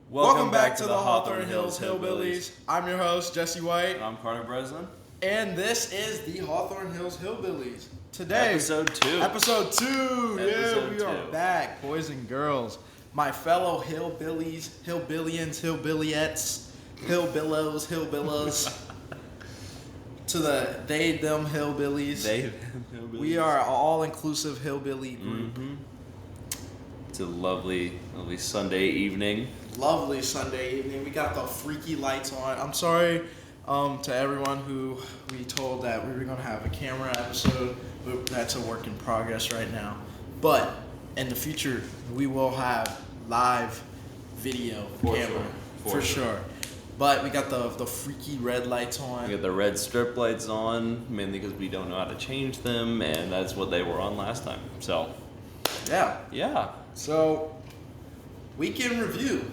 Welcome back to the Hawthorne Hills Hillbillies. I'm your host, Jesse White. And I'm Carter Breslin. And this is the Hawthorne Hills Hillbillies. Today, Episode 2. Yeah, we are back, boys and girls. My fellow hillbillies, hillbillions, hillbilliettes, hillbillows. To the they, them hillbillies. Hillbillies. We are an all-inclusive hillbilly group. Mm-hmm. It's a lovely Sunday evening. Lovely Sunday evening. We got the freaky lights on. I'm sorry to everyone who we told that we were going to have a camera episode. That's a work in progress right now. But in the future, we will have live video camera. For sure. But we got the freaky red lights on. We got the red strip lights on, mainly because we don't know how to change them, and that's what they were on last time. So, yeah. So, weekend review.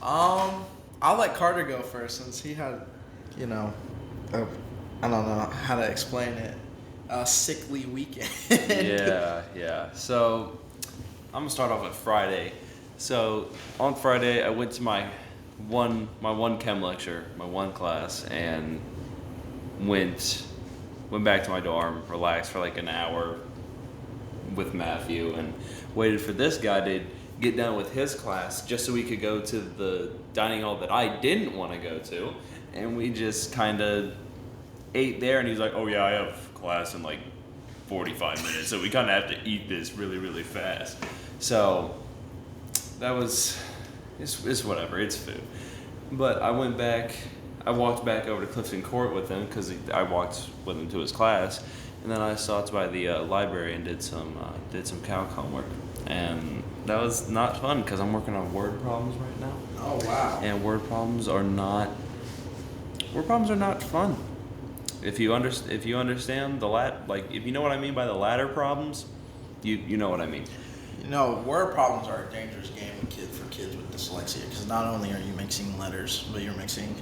I'll let Carter go first since he had, I don't know how to explain it, a sickly weekend. Yeah. So, I'm gonna start off with Friday. So, on Friday, I went to my one chem lecture, my one class, and went back to my dorm, relaxed for like an hour with Matthew, and waited for this guy to get done with his class just so we could go to the dining hall that I didn't want to go to, and we just kind of ate there, and he's like, oh yeah, I have class in like 45 minutes, so we kind of have to eat this really, really fast. So that was, it's whatever, it's food. But I walked back over to Clifton Court with him because I walked with him to his class, and then I stopped by the library and did some calc homework, and that was not fun because I'm working on word problems right now. Oh wow! And word problems are not fun. If you understand the if you know what I mean by the ladder problems, you know what I mean. Word problems are a dangerous game for kids with dyslexia because not only are you mixing letters, but you're mixing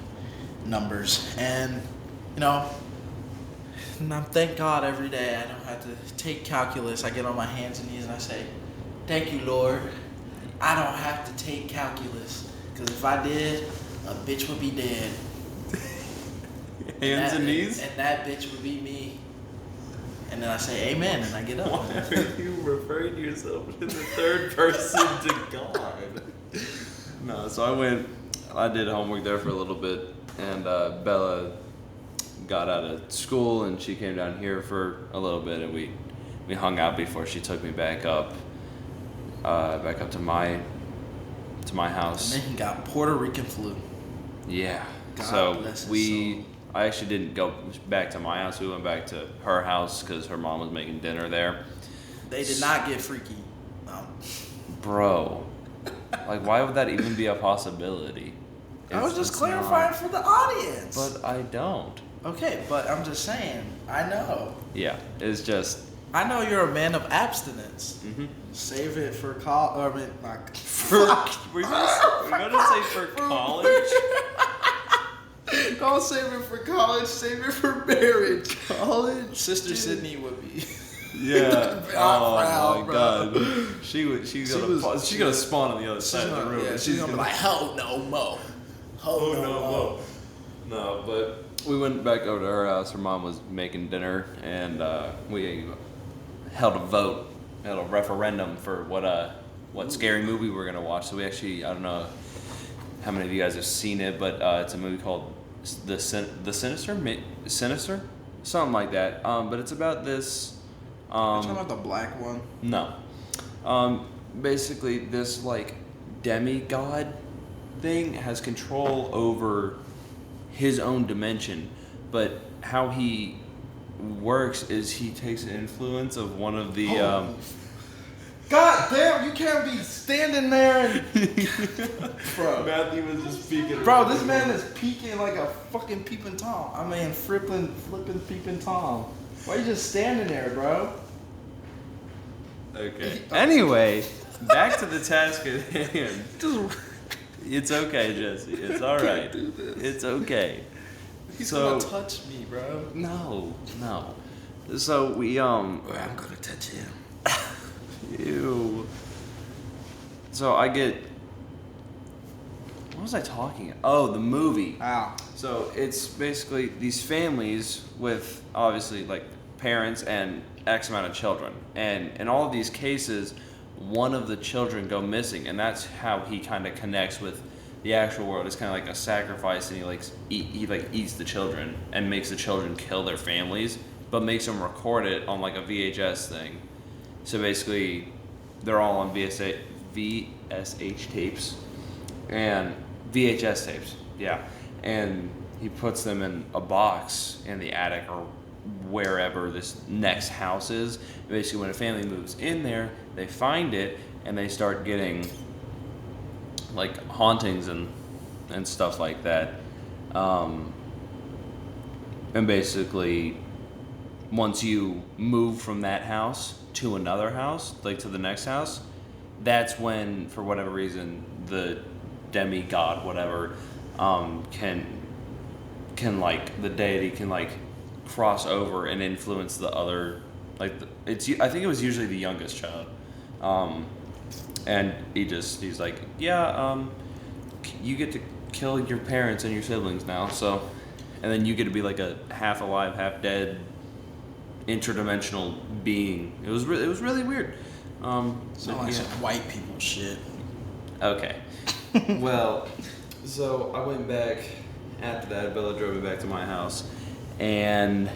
numbers. And, thank God every day I don't have to take calculus. I get on my hands and knees and I say, thank you, Lord. I don't have to take calculus because if I did, a bitch would be dead. Hands and knees? And that bitch would be me. And then I say amen and I get up. Why are you referring to yourself in the third person to God? No, so I did homework there for a little bit, and Bella got out of school and she came down here for a little bit, and we hung out before she took me back up to my house. And then he got Puerto Rican flu. Yeah. God bless his soul. I actually didn't go back to my house. We went back to her house because her mom was making dinner there. They did not get freaky. No. Bro. Why would that even be a possibility? I was just clarifying for the audience. But I don't. Okay, but I'm just saying, I know. Yeah, it's just... I know you're a man of abstinence. Mm-hmm. Save it for college. We're gonna say for college? Don't save it for college, save it for marriage. College? Sister Sydney would be. Yeah. proud, my God. She's gonna spawn on the other side of the room. Yeah, she's gonna be like, hell no mo. Oh no mo. No, but we went back over to her house. Her mom was making dinner, and we held a referendum for what scary movie we're gonna watch. So we actually, I don't know how many of you guys have seen it, but it's a movie called The Sinister, something like that. But it's about this. Are you talking about the black one? No. Basically, this demigod thing has control over his own dimension, but how he works is he takes an influence of one of the. God damn, you can't be standing there and... Bro. Matthew was just peeking. Bro, this man is peeking like a fucking peeping Tom. I mean, flipping peeping Tom. Why are you just standing there, bro? Okay. Anyway, back to the task at hand. It's okay, Jesse. It's all right. It's okay. He's gonna touch me, bro. No. So we I'm gonna touch him. Ew. So I get What was I talking? Oh, the movie. Wow. So it's basically these families with obviously like parents and X amount of children, and in all of these cases, one of the children go missing, and that's how he kind of connects with the actual world. It's kind of like a sacrifice, and he eats the children and makes the children kill their families, but makes them record it on like a VHS thing. So basically, they're all on VSH tapes and VHS tapes, yeah. And he puts them in a box in the attic or wherever this next house is. And basically, when a family moves in there, they find it and they start getting like hauntings and stuff like that. And basically, once you move from that house to another house, like to the next house, that's when, for whatever reason, the demigod, whatever, can like the deity can like cross over and influence the other, like I think it was usually the youngest child, and he's like, yeah, you get to kill your parents and your siblings now, so, and then you get to be like a half alive, half dead, interdimensional being. It was really weird. So like some white people shit. Okay. Well, so I went back after that. Bella drove me back to my house, and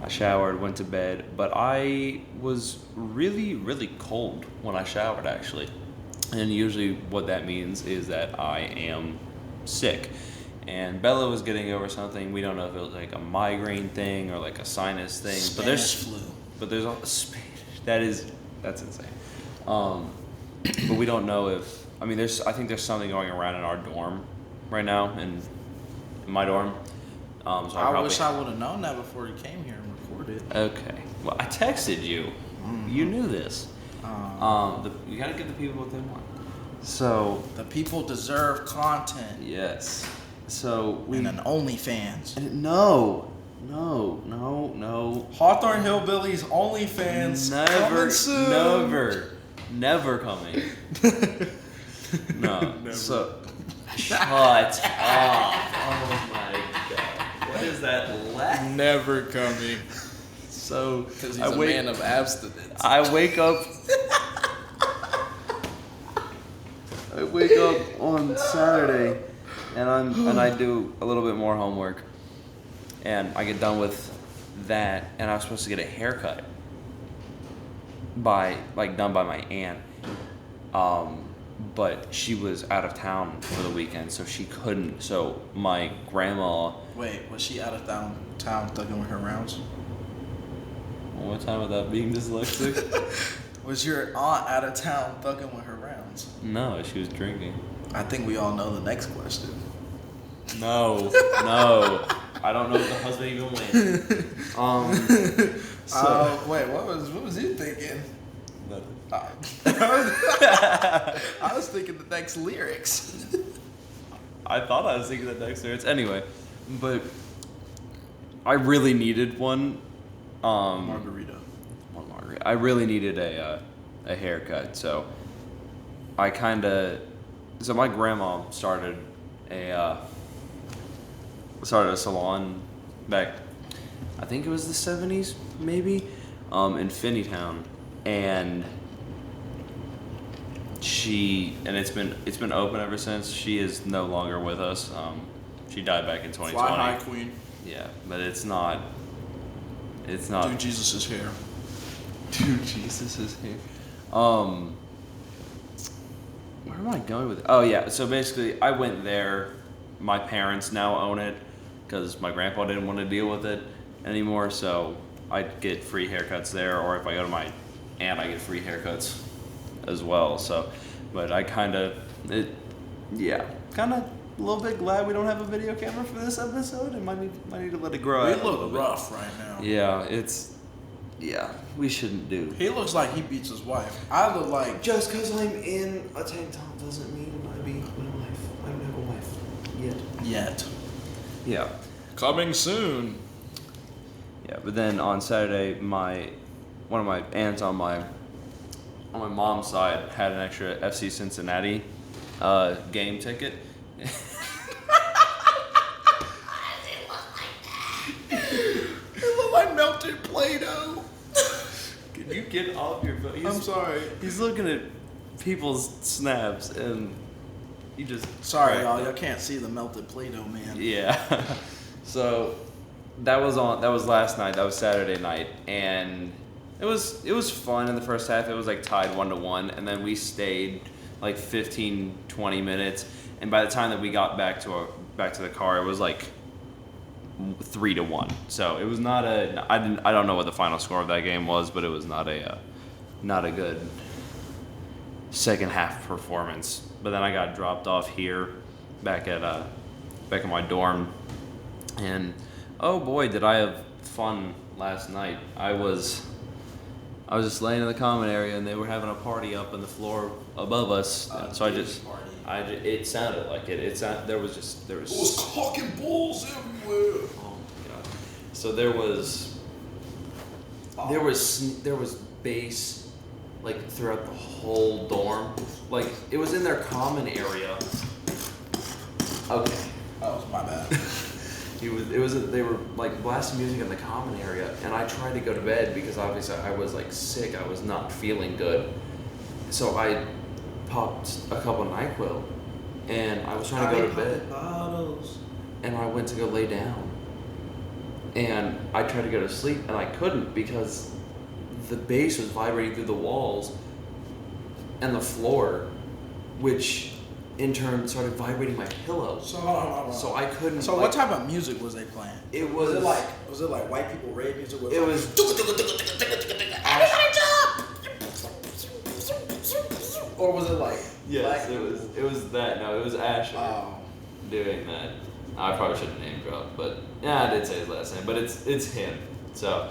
I showered, went to bed, but I was really, really cold when I showered, actually. And usually what that means is that I am sick. And Bella was getting over something. We don't know if it was like a migraine thing or like a sinus thing. Spanish flu. But there's all Spanish. That's insane. But we don't know if, I think there's something going around in our dorm right now, in my dorm. So I wish I would have known that before you came here and recorded. Okay. Well, I texted you. Mm-hmm. You knew this. You gotta give the people what they want. So the people deserve content. Yes. So and an OnlyFans. No. Hawthorne Hillbillies OnlyFans. Never coming. No. Never. So shut up. Oh my god. What is that laugh? Never coming. So because he's a man of abstinence. I wake up on Saturday and I do a little bit more homework, and I get done with that, and I was supposed to get a haircut done by my aunt, but she was out of town for the weekend, so she couldn't. So my grandma. Wait, was she out of town thugging with her rounds? One more time without being dyslexic. Was your aunt out of town thugging with her rounds? No, she was drinking. I think we all know the next question. No. I don't know if the husband even went. Wait, what was you thinking? Nothing. I was thinking the next lyrics. I thought I was thinking the next lyrics. Anyway, but I really needed one. Margarita. One margarita. I really needed a haircut, so so my grandma started a salon back, I think it was the 70s maybe, in Finneytown, and it's been open ever since. She is no longer with us. She died back in 2020. Fly high, queen. Yeah, but it's not. Dude, Jesus is here. Dude, Jesus is here. Where am I going with it? Oh yeah, so basically I went there. My parents now own it because my grandpa didn't want to deal with it anymore, so I get free haircuts there, or if I go to my aunt, I get free haircuts as well. So, but I kind of a little bit glad we don't have a video camera for this episode, and might need to let it grow out. We look rough right now. Yeah, we shouldn't do. He looks like he beats his wife. I look like... Just because I'm in a tank top doesn't mean I beat my wife. I don't have a wife. Yet. Yeah. Coming soon. Yeah, but then on Saturday, one of my aunts on my mom's side had an extra FC Cincinnati game ticket. It looked like melted Play-Doh. Can you get off your phone? I'm sorry. He's looking at people's snaps and you just. Sorry, y'all can't see the melted Play-Doh, man. Yeah. So that was last night. That was Saturday night, and it was fun in the first half. It was like tied 1-1, and then we stayed like 15, 20 minutes, and by the time that we got back to the car, it was like 3-1. So it was not I don't know what the final score of that game was, but it was not a good second half performance. But then I got dropped off here, back at my dorm, and oh boy, did I have fun last night. I was just laying in the common area, and they were having a party up on the floor above us. So it sounded like it. There was. It was cock and balls everywhere. Oh my god! So there was bass like throughout the whole dorm. Like it was in their common area. Okay. That was my bad. They were like blasting music in the common area, and I tried to go to bed because obviously I was like sick. I was not feeling good, so I popped a couple NyQuil, and I was trying to go to bed. Bottles. And I went to go lay down, and I tried to go to sleep, and I couldn't because the bass was vibrating through the walls and the floor, which in turn started vibrating my pillow. So hold on. So I couldn't. So what type of music was they playing? Was it like white people rave music? It was. Everybody jump! Or was it like? Yes, it was that. No, it was Asher doing that. I probably shouldn't name drop, but yeah, I did say his last name, but it's him. So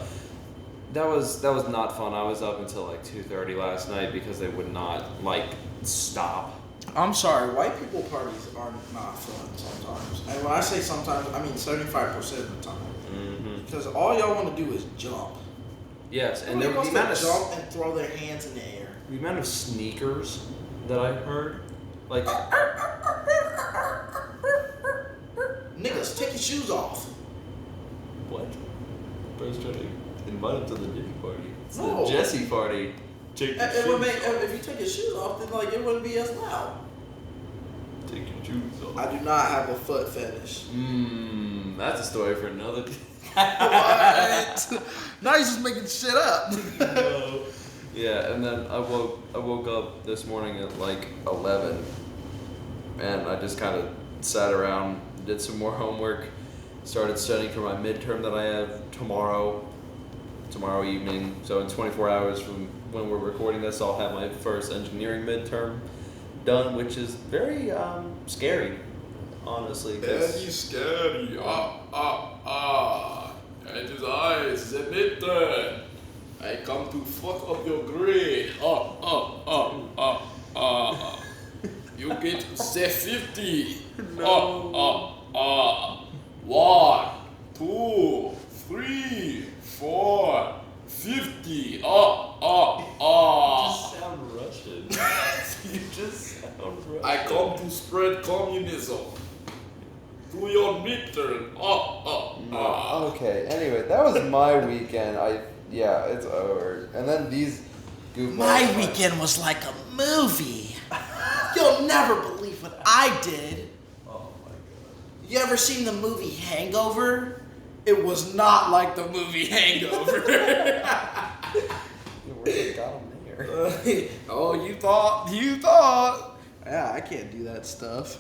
that was not fun. I was up until like 2:30 last night because they would not like stop. I'm sorry, white people parties are not fun sometimes. And when I say sometimes, I mean 75% of the time. Mm-hmm. Because all y'all want to do is jump. Yes, and the the amount of jump and throw their hands in the air. The amount of sneakers that I heard, like niggas, take your shoes off. What? I was trying to invite him to the Jesse party. It's No. the Jesse party. Take your It would make off. if you take your shoes off, then like it wouldn't be as loud. Take your shoes off. I do not have a foot fetish. That's a story for another day. What? Now you're just making shit up. No. Yeah, and then I woke up this morning at like 11, and I just kind of sat around, did some more homework, started studying for my midterm that I have tomorrow evening. So in 24 hours from when we're recording this, I'll have my first engineering midterm done, which is very scary, honestly. Very scary. It is I, the midterm. I come to fuck up your grade. You get the 50. No. 1, 2, 3, 4, 50. You just sound Russian. You just sound Russian. I come to spread communism. To your midterm. Okay, anyway, that was my weekend. Yeah, it's over. And then these goofballs. My weekend was like a movie. You'll never believe what I did. Oh my god. You ever seen the movie Hangover? It was not like the movie Hangover. Where they got them there? Oh, you thought. Yeah, I can't do that stuff.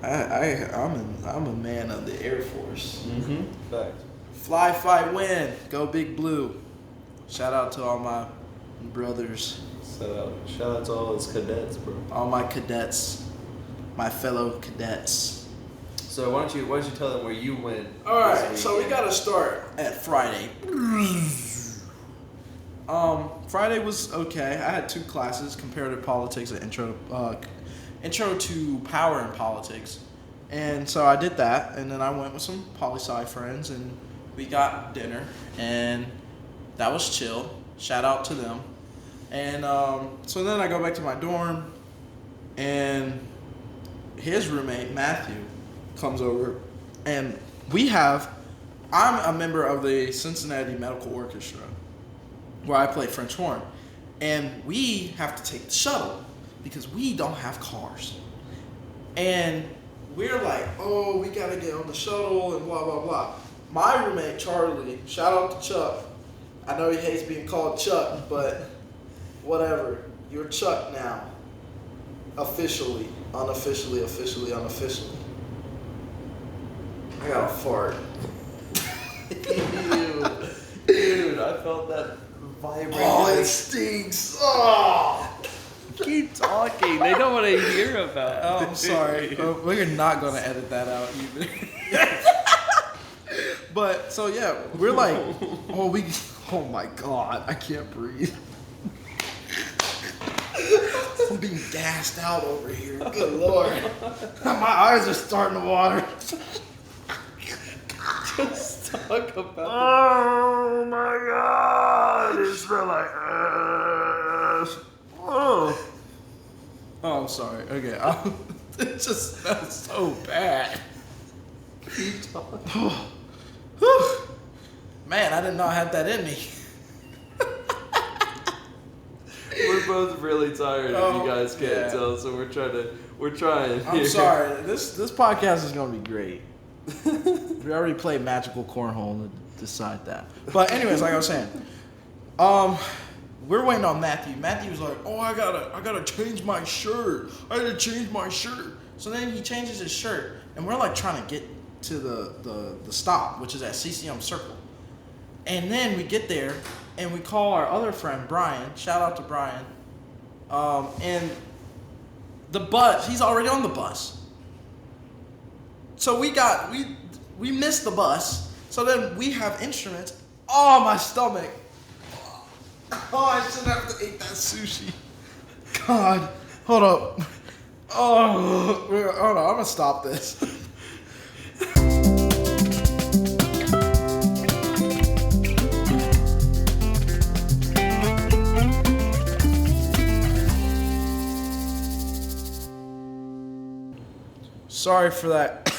I'm a man of the Air Force. Mm-hmm. Fact. Fly, fight, win. Go Big Blue. Shout out to all my brothers. Shout out to all those cadets, bro. All my cadets. My fellow cadets. So why don't you tell them where you went? Alright, so we gotta start at Friday. Friday was okay. I had 2 classes, comparative politics and intro to power and politics. And so I did that, and then I went with some poli-sci friends, and we got dinner, and that was chill. Shout out to them. And so then I go back to my dorm, and his roommate Matthew comes over, and I'm a member of the Cincinnati Medical Orchestra, where I play French horn, and we have to take the shuttle because we don't have cars, and we're like, oh, we gotta get on the shuttle and blah blah blah. My roommate Charlie, shout out to Chuck. I know he hates being called Chuck, but whatever. You're Chuck now. Officially, unofficially, officially, unofficially. I got a fart. Dude, I felt that vibrating. Oh, it stinks. Oh. Keep talking. They don't want to hear about it. Oh, I'm sorry. We're not going to edit that out either. But, so yeah, we're like, oh my God, I can't breathe. I'm being gassed out over here. Good Lord. My eyes are starting to water. Just talk about Oh my God. It smells like ass. Oh. Oh, I'm sorry. Okay. It just smells so bad. Keep talking. Man, I didn't know I had that in me. We're both really tired if you guys can't tell, so we're trying. I'm sorry. This podcast is gonna be great. We already played magical cornhole to decide that. But anyways, like I was saying, we're waiting on Matthew. Matthew's like, oh, I gotta change my shirt. I gotta change my shirt. So then he changes his shirt, and we're like trying to get to the stop, which is at CCM Circle. And then we get there, and we call our other friend Brian. Shout out to Brian. And the bus, he's already on the bus. So we missed the bus. So then we have instruments. Oh, my stomach. Oh, I shouldn't have to eat that sushi. God, hold up. Oh, hold on. I'm gonna stop this. Sorry for that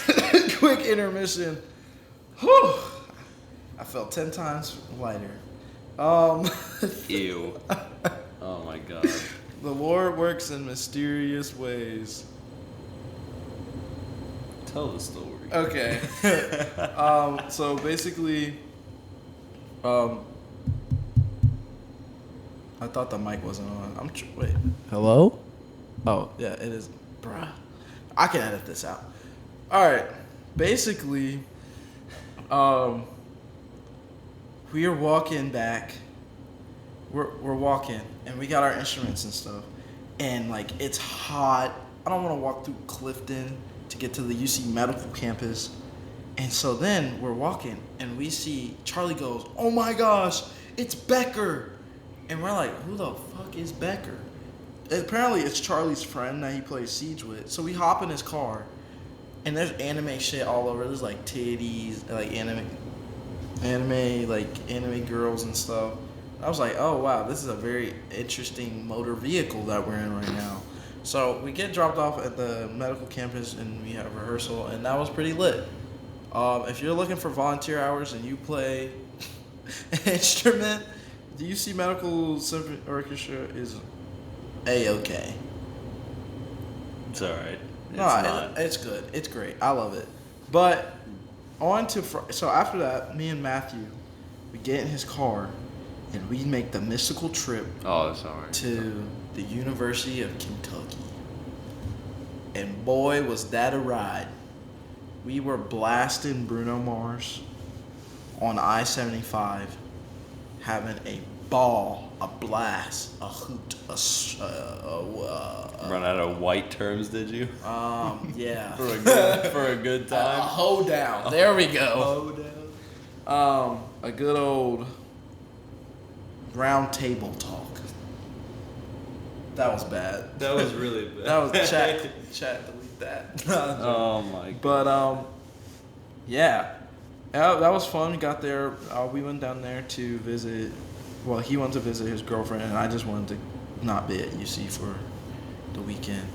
quick intermission. Whew. I felt 10 times lighter. Ew. Oh my God. The Lord works in mysterious ways. Tell the story. Okay. So basically, I thought the mic wasn't on. Wait. Hello? Oh, yeah, it is. Bruh. I can edit this out. All right. Basically, we are walking back. We're walking, and we got our instruments and stuff. And, like, it's hot. I don't want to walk through Clifton to get to the UC Medical campus. And so then we're walking, and we see Charlie goes, oh, my gosh, it's Becker. And we're like, who the fuck is Becker? Apparently, it's Charlie's friend that he plays Siege with. So we hop in his car, and there's anime shit all over. There's like titties, like anime girls and stuff. I was like, oh wow, this is a very interesting motor vehicle that we're in right now. So we get dropped off at the medical campus, and we have rehearsal, and that was pretty lit. If you're looking for volunteer hours and you play an instrument, the UC Medical Symphony Orchestra is A-okay. It's alright. It's good. It's great. I love it. But so after that, me and Matthew, we get in his car, and we make the mystical trip to the University of Kentucky. And boy, was that a ride. We were blasting Bruno Mars on I-75, having a ball, a blast, a hoot, run out of white terms, did you? Yeah. for a good time. A hoedown. There we go. Hoedown. A good old round table talk. That was bad. That was really bad. That was chat. Delete that. Oh my God. But yeah, that was fun. We got there. We went down there to visit. Well, he wanted to visit his girlfriend, and I just wanted to not be at UC for the weekend.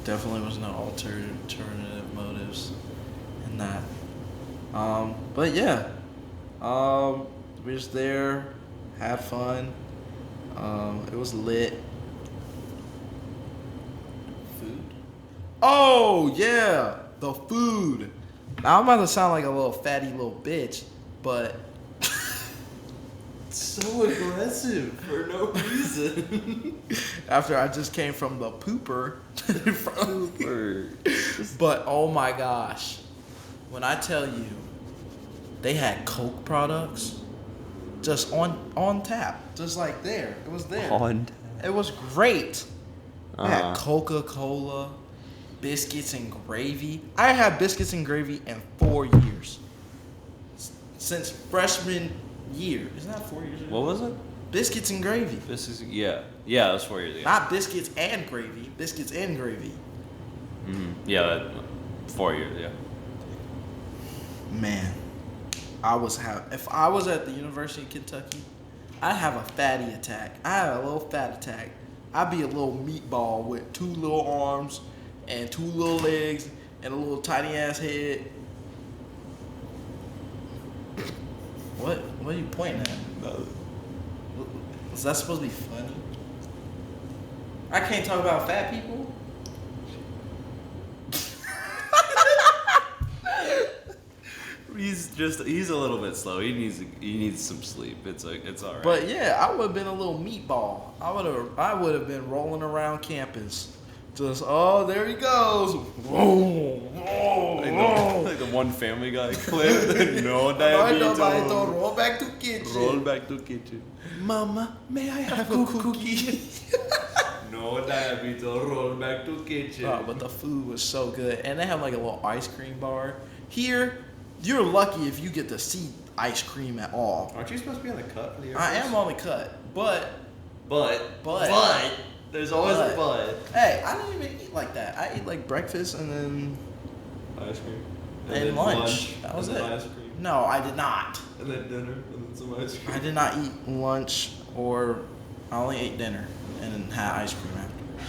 Definitely was no alternative motives in that. But yeah, we was there, had fun. It was lit. Food? Oh yeah, the food. Now I'm about to sound like a little fatty little bitch, but So aggressive for no reason. after I just came from the pooper, but oh my gosh, when I tell you, they had Coke products just on tap, just like there. It was there. It was great. I had Coca-Cola, biscuits and gravy. I had biscuits and gravy in 4 years. Since freshman year. Isn't that 4 years ago? What was it? Biscuits and gravy. This is yeah, that was 4 years ago. Not biscuits and gravy. Biscuits and gravy. Yeah, 4 years. Yeah. Man, if I was at the University of Kentucky, I'd have a fatty attack. I had a little fat attack. I'd be a little meatball with 2 little arms and 2 little legs and a little tiny ass head. What are you pointing at? Is that supposed to be funny? I can't talk about fat people? He's a little bit slow. He needs some sleep. It's all right. But yeah, I would have been a little meatball. I would have been rolling around campus. Just there he goes. Whoa, whoa, like the one Family Guy clip. No diabetes. Roll back to kitchen. Roll back to kitchen. Mama, may I have a cookie? No diabetes. Roll back to kitchen. Oh, but the food was so good, and they have like a little ice cream bar. Here, you're lucky if you get to see ice cream at all. Aren't you supposed to be on the cut for the Air I Force? am on the cut, but there's always a but. Hey, I didn't even eat like that. I ate like breakfast and then Ice cream. and then lunch. That was and it. then ice cream. No, I did not. And then dinner. And then some ice cream. I did not eat lunch, or I only ate dinner and then had ice cream afterwards.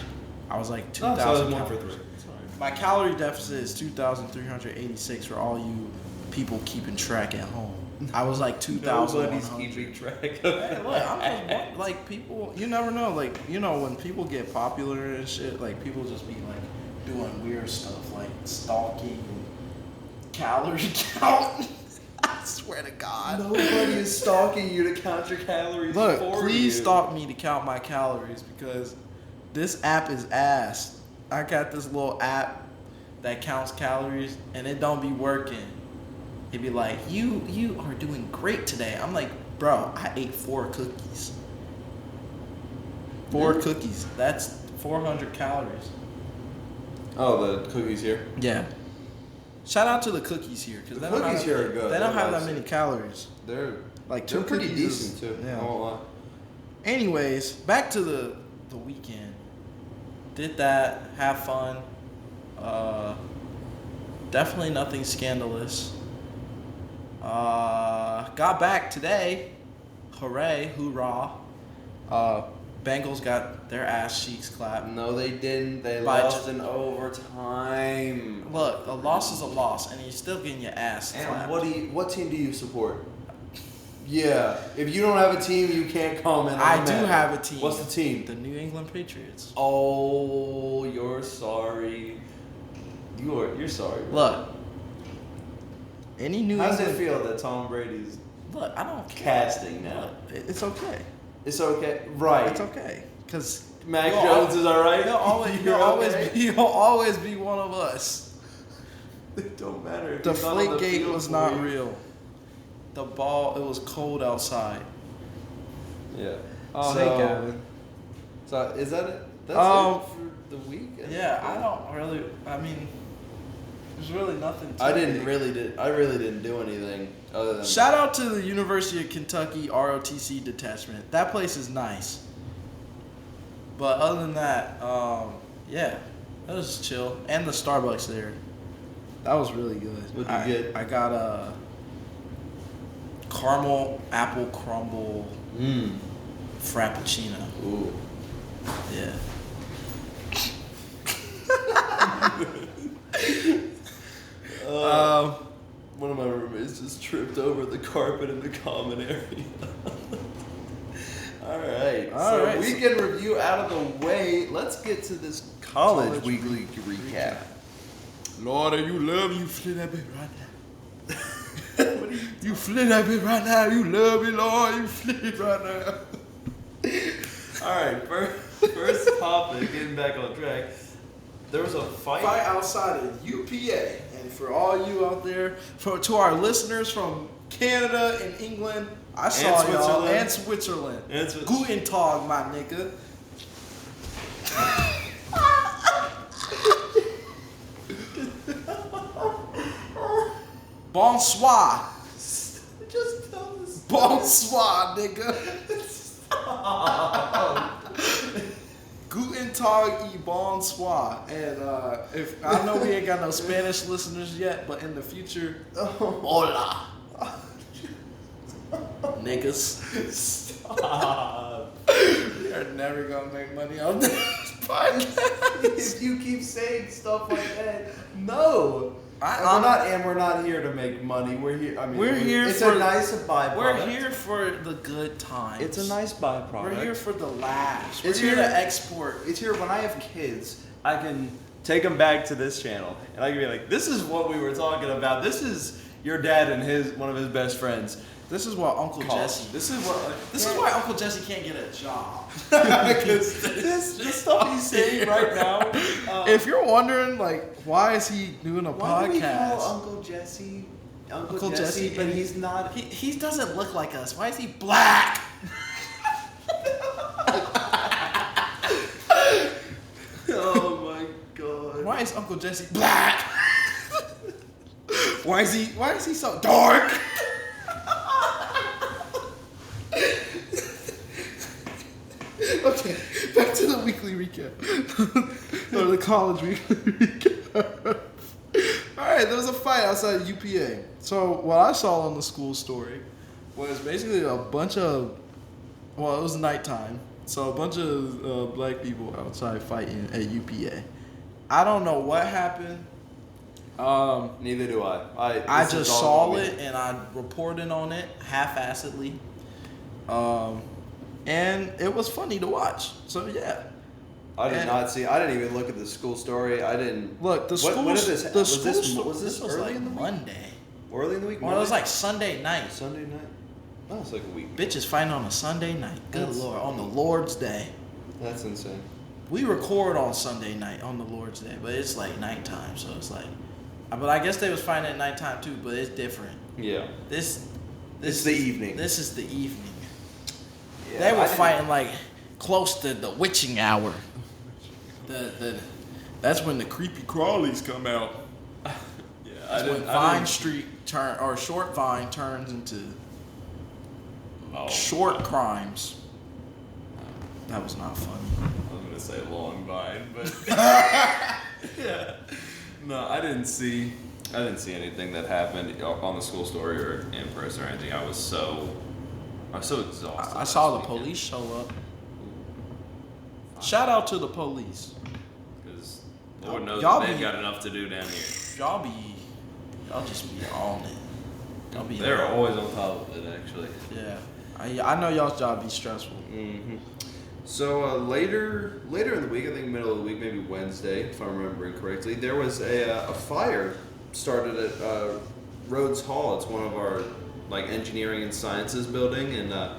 I was like 2,000 so I was 1 for calories. 3. Sorry. My calorie deficit is 2,386 for all you people keeping track at home. I was like 2,000. Nobody's keeping track of Hey, look, I'm just like people. You never know. Like when people get popular and shit, like people just be like doing weird stuff, like stalking, calorie count. I swear to God. Nobody is stalking you to count your calories. Look, for please you. stalk me to count my calories because this app is ass. I got this little app that counts calories and it don't be working. It'd be like, you are doing great today. I'm like, bro, I ate 4 cookies. 4 cookies. That's 400 calories. Oh, the cookies here. Yeah. Shout out to the cookies here because The cookies here are good. They don't They're have that nice. many calories. They're Like 2 pretty cookies is- decent too. Yeah. I won't lie. Anyways, back to the weekend. Did that, have fun. Definitely nothing scandalous. Got back today. Hooray, hoorah. Bengals got their ass cheeks clapped. No, they didn't. They By lost ju- in overtime. Look, a loss is a loss, and you're still getting your ass clapped. And what team do you support? Yeah, if you don't have a team, you can't comment on I that. do have a team. What's the team? The New England Patriots. Oh, you're sorry. You're sorry. Bro. Look, any New How does it England. feel that Tom Brady's Look, I don't care. casting now? Look, it's okay. It's okay, right? It's okay, cause Mac you'll Jones is all right. He'll always, You're okay? he'll always be one of us. It don't matter. If The he's not on flake gate field was for not you. real. The ball, it was cold outside. Yeah. Oh, So- hey, Gavin. So is that it? That's Um, it for the week. Yeah, I don't really. I mean, there's really nothing. To I it. really didn't do anything other than. Shout out to the University of Kentucky ROTC detachment. That place is nice. But other than that, yeah, that was chill. And the Starbucks there, that was really good. What'd you get? I got a caramel apple crumble frappuccino. Ooh. Yeah. tripped over the carpet in the common area. All right. All right, Weekend review out of the way. Let's get to this college weekly recap. Lord, you love me, you flip that bit right now. You flip that bit right now. You love me, Lord. You flip it right now. All right, first topic, getting back on track. There was a fight outside of UPA, and for all you out there, to our listeners from Canada and England, I saw y'all, and Switzerland. Guten Tag, my nigga. Bonsoir. Just tell us. Bonsoir, nigga. Guten Tag y bonsoir. And if I know we ain't got no Spanish listeners yet, but in the future, hola. Niggas. Stop. We are never gonna make money on this podcast. If you keep saying stuff like that, no. We're not here to make money. We're here. I mean, we're here. It's for, a nice byproduct. We're here for the good times. It's a nice byproduct. We're here for the laughs. We're It's here here- to export. It's here when I have kids, I can take them back to this channel and I can be like, "This is what we were talking about. This is your dad and one of his best friends." This is what Uncle College. Jesse. This is what. This is why Uncle Jesse can't get a job. Because this stuff he's saying right now. If you're wondering, like, why is he doing a Why do we podcast? call Uncle Jesse Uncle Jesse, but and he's not. He doesn't look like us. Why is he black? Oh my god. Why is Uncle Jesse black? Why is he so dark? Okay, back to the weekly recap. Or the college weekly recap. Alright, there was a fight outside of UPA. So what I saw on the school story was basically a bunch of, well, it was nighttime. So a bunch of black people outside fighting at UPA. I don't know what happened. Neither do I. I just saw it and I reported on it half-assedly. And it was funny to watch. So yeah. I did not see. I didn't even look at the school story. I didn't Look, the school. When did this? Was this was early like in the week? Monday. Early in the week? Well, it was like Sunday night. Sunday night. Oh, it's like a week. Bitches fighting on a Sunday night. Good Lord, on the Lord's Day. That's insane. We record on Sunday night on the Lord's Day, but it's like nighttime, so it's like. But I guess they was fighting at nighttime too, but it's different. Yeah. This It's the evening. This is the evening. Yeah, They were fighting like close to the witching hour. That's when the creepy crawlies come out. Yeah. That's when Vine Street Short Vine turns into short crimes. That was not funny. I was gonna say long vine, but yeah. No, I didn't see anything that happened on the school story or in person or anything. I was so exhausted. I saw the police show up. Shout out to the police. Because Lord knows Y'all they've be- got enough to do down here. Y'all just be on it. Y'all be They're always on top of it, actually. Yeah. I know y'all's job be stressful. Mm-hmm. So later in the week, I think middle of the week, maybe Wednesday, if I'm remembering correctly, there was a fire started at Rhodes Hall. It's one of our like engineering and sciences building, and I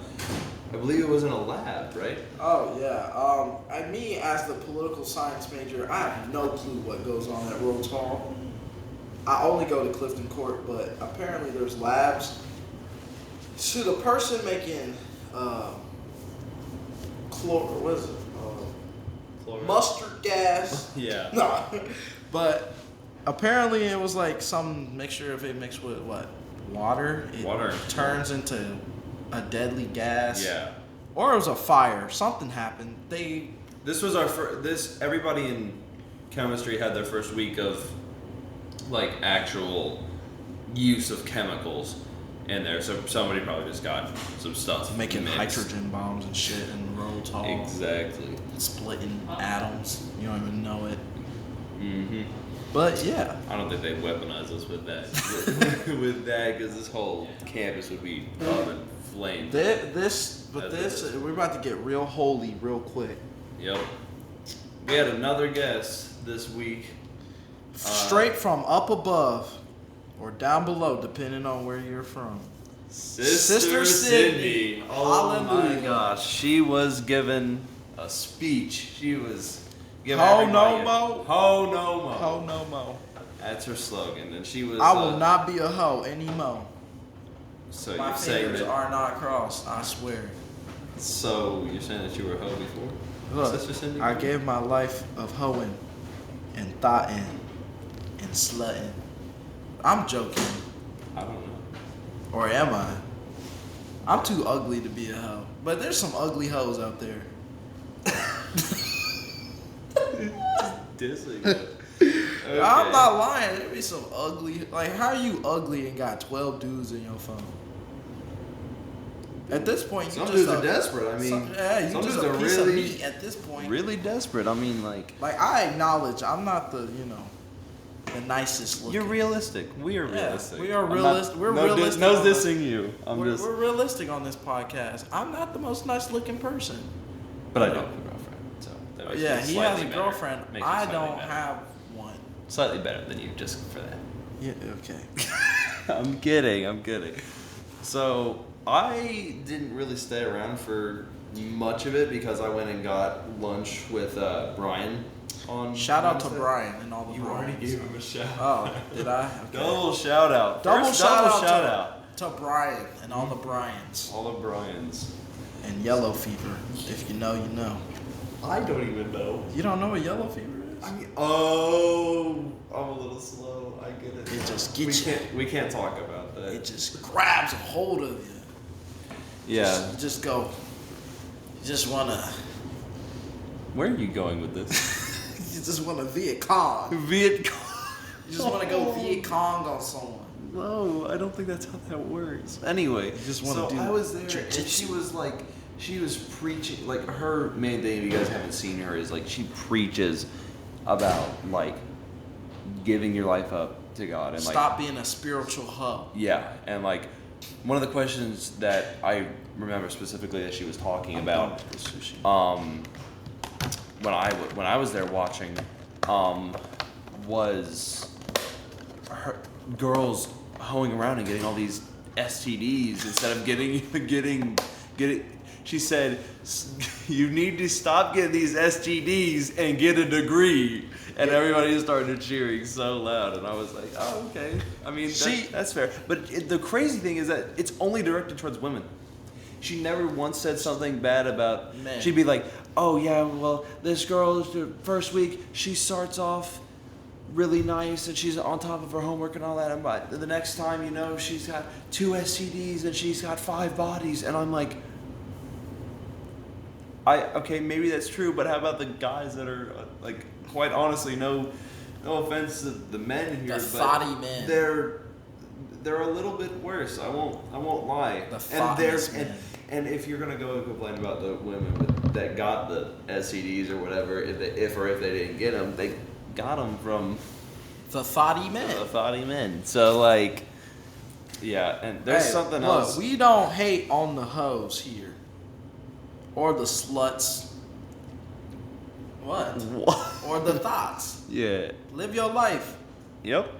believe it was in a lab, right? Oh yeah. Me as the political science major, I have no clue what goes on at Rhodes Hall. I only go to Clifton Court, but apparently there's labs. So the person making mustard gas. Yeah. No, but apparently it was like some mixture of it mixed with what? Water. Water turns into a deadly gas. Yeah. Or it was a fire. Something happened. This was our first. Everybody in chemistry had their first week of like actual use of chemicals in there. So somebody probably just got some stuff making mixed. hydrogen bombs and shit in Rhodes Hall. Exactly. Splitting atoms. You don't even know it. Mm-hmm. But yeah. I don't think they weaponize us with that. with that, because this whole campus would be up in flames. We're about to get real holy real quick. Yep. We had another guest this week. Straight from up above or down below, depending on where you're from. Sister Sydney. Oh Hallelujah. my gosh. She was given a speech. She was giving Ho everybody no mo. Ho no mo. Ho no mo. That's her slogan. And she was... I will not be a hoe anymore. So My you're saying fingers that... are not crossed, I swear. So you're saying that you were a hoe before? Look, Sister Cindy? I gave my life of hoeing and thoughting and slutting. I'm joking. I don't know. Or am I? I'm too ugly to be a hoe. But there's some ugly hoes out there. Dissing it. Okay. I'm not lying. There be some ugly... Like, how are you ugly and got 12 dudes in your phone? At this point, Some you dudes just are desperate. I mean, you some just dudes a are piece really, of meat at this point. really desperate. I mean, like I acknowledge I'm not the nicest looking. you're realistic. We are realistic. we are I'm realistic. not- We're no realistic No on the- dissing you. We're realistic on this podcast. I'm not the most nice looking person. But I do have a girlfriend. So that makes Yeah, me he slightly has a better. girlfriend. Makes me I slightly don't better. have one. Slightly better than you, just for that. Yeah. Okay. I'm kidding. So I didn't really stay around for much of it because I went and got lunch with Brian on Shout out to Wednesday. Brian and all the You already Brians. gave him a shout. Oh, did I? Okay. Double shout out. Double First, shout shout out out. to Brian and all the Bryans All of Brian's. and yellow fever. If you know, you know. I don't even know. You don't know what yellow fever is? I mean, oh, I'm a little slow. I get it. It just gets you. We can't talk about that. It just grabs a hold of you. Yeah. Just go. You just wanna. Where are you going with this? You just wanna Viet Cong. Viet You just wanna go Viet Cong on someone. No, I don't think that's how that works. Anyway, just wanna do I was there, and jiu-jitsu. she was preaching. Like her main thing, if you guys haven't seen her, is like she preaches about like giving your life up to God and like Stop being a spiritual hoe. yeah, and like one of the questions that I remember specifically that she was talking about, when I was there watching, was her girls hoeing around and getting all these STDs instead of getting. She said, "You need to stop getting these STDs and get a degree." And everybody started cheering so loud, and I was like, "Oh, okay." I mean, that's fair. But the crazy thing is that it's only directed towards women. She never once said something bad about men. She'd be like, "Oh yeah, well, this girl, the first week, she starts off really nice and she's on top of her homework and all that, and by the next time, she's got 2 STDs and she's got 5 bodies," and I'm like, okay, maybe that's true, but how about the guys that are like, quite honestly, no offense to the men here, The but thotty men. they're a little bit worse. I won't lie. The And there's thottiest men. and if you're gonna go and complain about the women that got the STDs or whatever, if they didn't get them, they got them from The thotty men. the thotty men. So like, yeah, and there's something look, else. We don't hate on the hoes here. Or the sluts. What? Or the thoughts. Yeah. Live your life. Yep.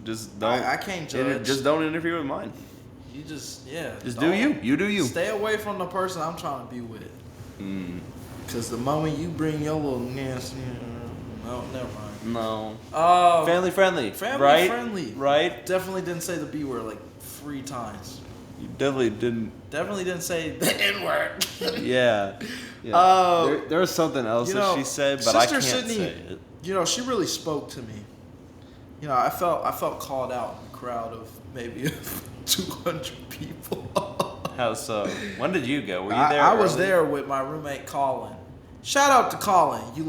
Just don't. I can't judge. Just don't interfere with mine. You just Just do you. You do you. Stay away from the person I'm trying to be with. Mm. Cause the moment you bring your little nasty, no, never mind. No. Family Family friendly. right? friendly. Right. Definitely didn't say the B word like 3 times. You definitely didn't. Definitely didn't say the N word. Yeah. Yeah. There was something else that she said, but I Sister can't Sydney, say it. she really spoke to me. I felt called out in a crowd of maybe 200 people. How so? When did you go? Were you there? I was early? there with my roommate Colin. Shout out to Colin, you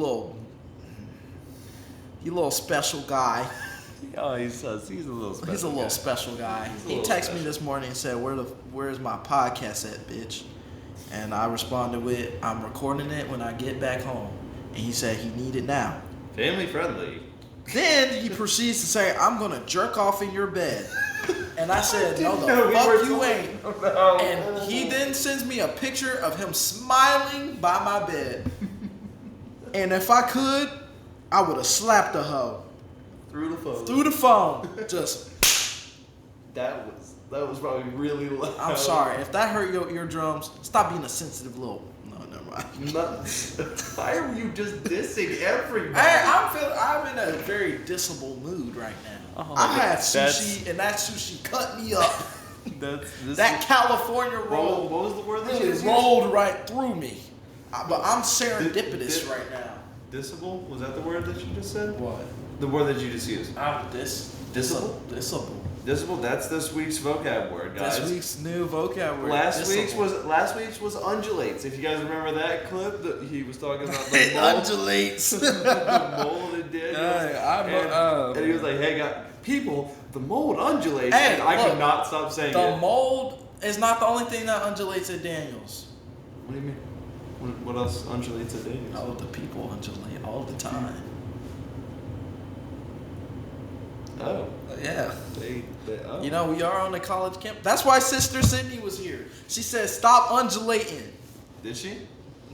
little special guy. Oh, he's a little special. He's a little guy. special guy. He little texted me special. this morning and said, "Where's my podcast at, bitch?" And I responded with, "I'm recording it when I get back home." And he said he need it now. Family friendly. Then he proceeds to say, I'm going to jerk off in your bed. And I said, no, the No, fuck you ain't. No. And he then sends me a picture of him smiling by my bed. And if I could, I would have slapped the hoe. Through the phone. Through the phone. Just, That was probably really loud. I'm sorry. If that hurt your eardrums, stop being a sensitive little... No, never mind. Why are you just dissing everybody? Hey, I'm in a very dissable mood right now. Oh, I had sushi, and that sushi cut me up. That California roll, What was the word that you really used? rolled right through me. But I'm serendipitous right now. Dissable? Was that the word that you just said? What? The word that you just used. I'm Dissable? Dissable. Dissable. That's this week's vocab word, guys. This week's new vocab word. Last dissable. week's was undulates. If you guys remember that clip that he was talking about the mold, Undulates. the mold and Daniels, and he was like, "Hey, guys, people, the mold undulates." Hey, and I look, could not stop saying The it. mold is not the only thing that undulates at Daniels. What do you mean? What else undulates at Daniels? Oh, the people undulate all the time. Oh, Yeah. oh. You know, we are on the college campus. That's why Sister Sydney was here. She said, stop undulating. Did she?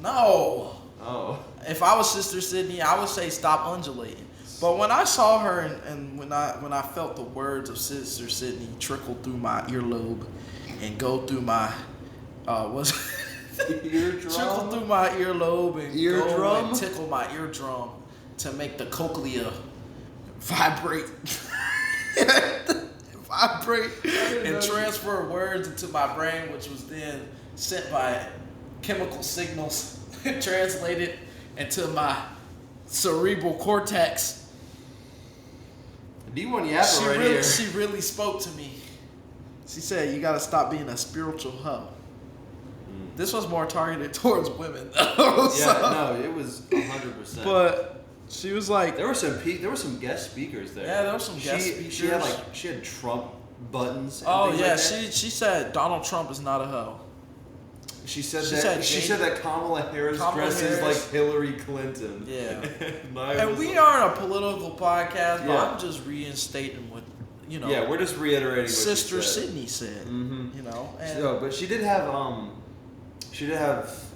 No. Oh. If I was Sister Sydney, I would say stop undulating. But when I saw her and when I felt the words of Sister Sydney trickle through my earlobe and go through my Eardrum? trickle through my earlobe and go Eardrum? and tickle my eardrum to make the cochlea vibrate. Vibrate and transfer words into my brain, which was then sent by chemical signals translated into my cerebral cortex. D1 yapper right here. She really spoke to me. She said, "You gotta stop being a spiritual hoe." This was more targeted towards women, though. Yeah, no, it was 100%. But she was like, there were some guest speakers there. Yeah, there were some guest speakers. She had Trump buttons. And "Oh things yeah," like that. she said Donald Trump is not a hoe. She said She that Kamala Harris dresses Harris. like Hillary Clinton. Yeah. And And we aren't a political podcast, but Yeah. I'm just reinstating what Yeah, we're just reiterating what Sister she said. Sydney said. Mm-hmm. You know, and So, but she did have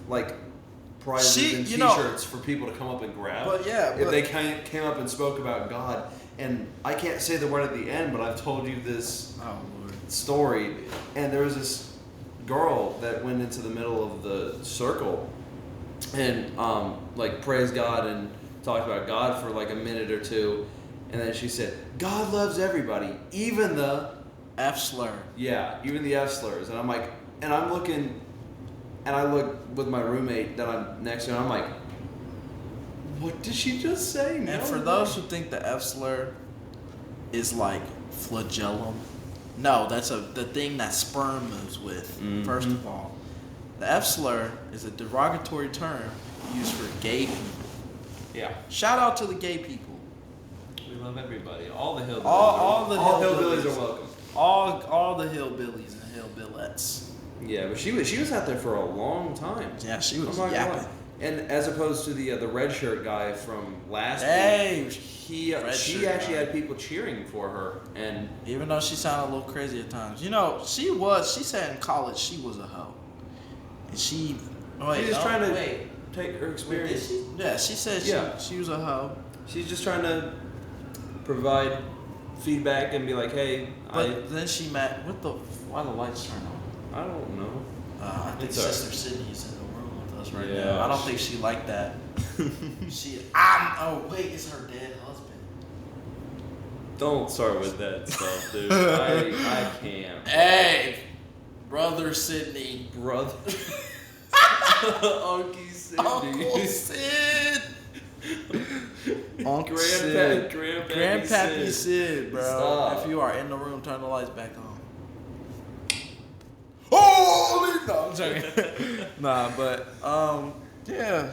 like prizes and you know- T-shirts for people to come up and grab. But yeah, if but- they came up and spoke about God, and I can't say the word at the end, but I've told you this oh Lord, story, and there was this girl that went into the middle of the circle and like praised God and talked about God for like a minute or two, and then she said, "God loves everybody, even the F slur." even the F slurs." And I'm like, and I'm looking, and I look with my roommate that I'm next to, and I'm like, what did she just say? And for those who think the F slur is like flagellum, no, that's the thing that sperm moves with. Mhm. First of all, the F slur is a derogatory term used for gay people. Yeah, Shout out to the gay people. we love everybody. All the hillbillies. All the hillbillies hillbillies are welcome. All the hillbillies and hillbillettes. Yeah, but she was out there for a long time. Yeah, she was I'm not gonna yapping. lie. And as opposed to the red shirt guy from last Hey, week, she red actually shirt guy. had people cheering for her, and even though she sounded a little crazy at times, she said in college she was a hoe, and she she's just trying to wait. take her Wait, experience. did she? Yeah, she said she was a hoe. She's just trying to provide feedback and be like, hey, But then she met why the lights turn on? I don't know. I think It's all right. Sister Sydney's in the room with us right Yeah, now. I don't think she liked that. It's her dead husband. Don't start with that stuff, dude. I can't. Hey, brother Sydney. Brother. Uncle Sidney. Uncle Sid. Uncle Sid. Grandpappy Sid, bro. Stop. If you are in the room, turn the lights back on. Holy no, I'm joking. Nah, but yeah,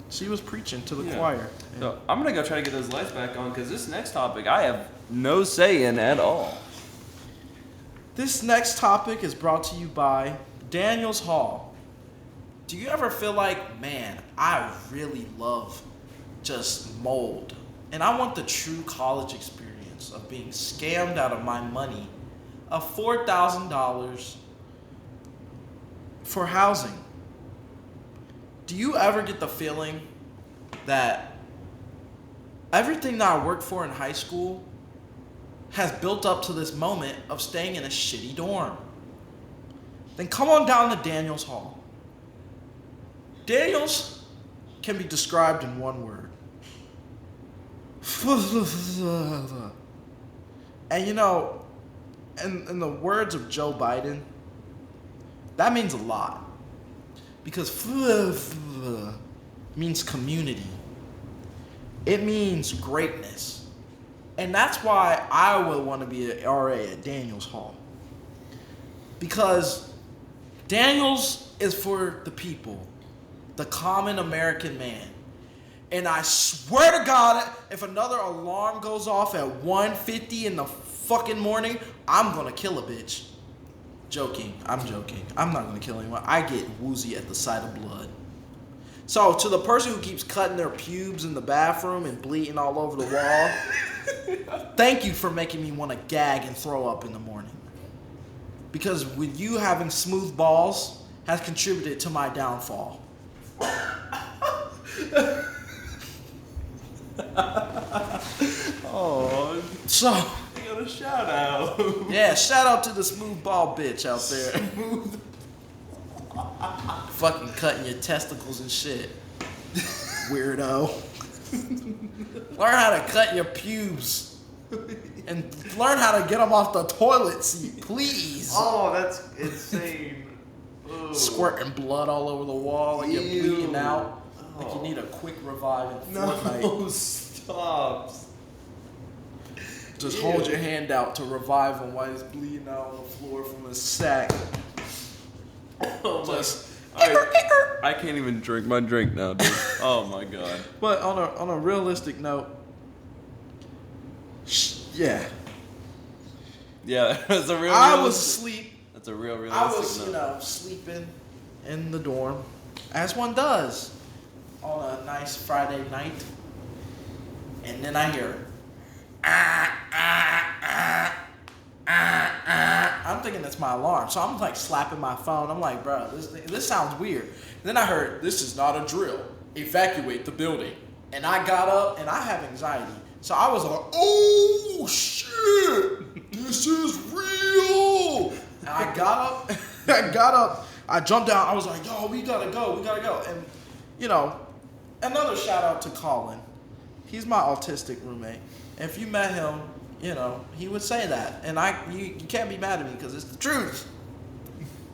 she was preaching to the Yeah. choir. So I'm gonna go try to get those lights back on because this next topic I have no say in at all. This next topic is brought to you by Daniels Hall. Do you ever feel like, man, I really love just mold. And I want the true college experience of being scammed out of my money of $4,000 for housing. Do you ever get the feeling that everything that I worked for in high school has built up to this moment of staying in a shitty dorm? Then come on down to Daniels Hall. Daniels can be described in one word. And you know, in the words of Joe Biden, that means a lot. Because means community. It means greatness. And that's why I would want to be an RA at Daniels Hall. Because Daniels is for the people, the common American man. And I swear to God, if another alarm goes off at 1:50 in the fucking morning, I'm gonna kill a bitch. Joking. I'm joking. I'm not gonna kill anyone. I get woozy at the sight of blood. So, to the person who keeps cutting their pubes in the bathroom and bleeding all over the wall, thank you for making me want to gag and throw up in the morning. Because with you having smooth balls has contributed to my downfall. Oh, So, you got a shout out. yeah, shout out to the smooth ball bitch out there. Smooth. Fucking cutting your testicles and shit. Weirdo. Learn how to cut your pubes. And learn how to get them off the toilet seat, please. Oh, that's insane. Ugh. Squirting blood all over the wall, like you're Ew. bleeding out. Like you need a quick revive in Fortnite. No, stop. Just hold your hand out to revive him while he's bleeding out on the floor from his sack. Oh my. Just, I can't even drink my drink now, dude. Oh my god. But on a realistic note, yeah. Yeah, that's a real. I was asleep. That's a real I realistic was, note. sleeping in the dorm, as one does, on a nice Friday night. And then I hear, I'm thinking that's my alarm. So I'm like slapping my phone. I'm like, bro, this sounds weird. And then I heard, this is not a drill. Evacuate the building. And I got up, and I have anxiety. So I was like, oh, shit, this is real. And I got up, I jumped down. I was like, yo, we gotta go. And, another shout out to Colin. He's my autistic roommate. If you met him, he would say that. And you can't be mad at me because it's the truth.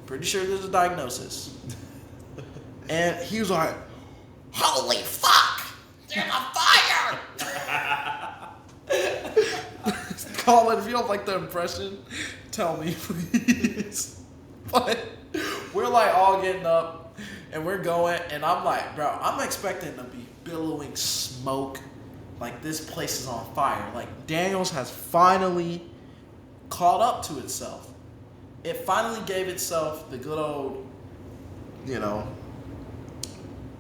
Pretty sure there's a diagnosis. And he was like, holy fuck, there's a fire. Colin, if you don't like the impression, tell me, please. But we're like all getting up and we're going, and I'm like, bro, I'm expecting to be billowing smoke. Like this place is on fire. Like Daniels has finally caught up to itself. It finally gave itself the good old,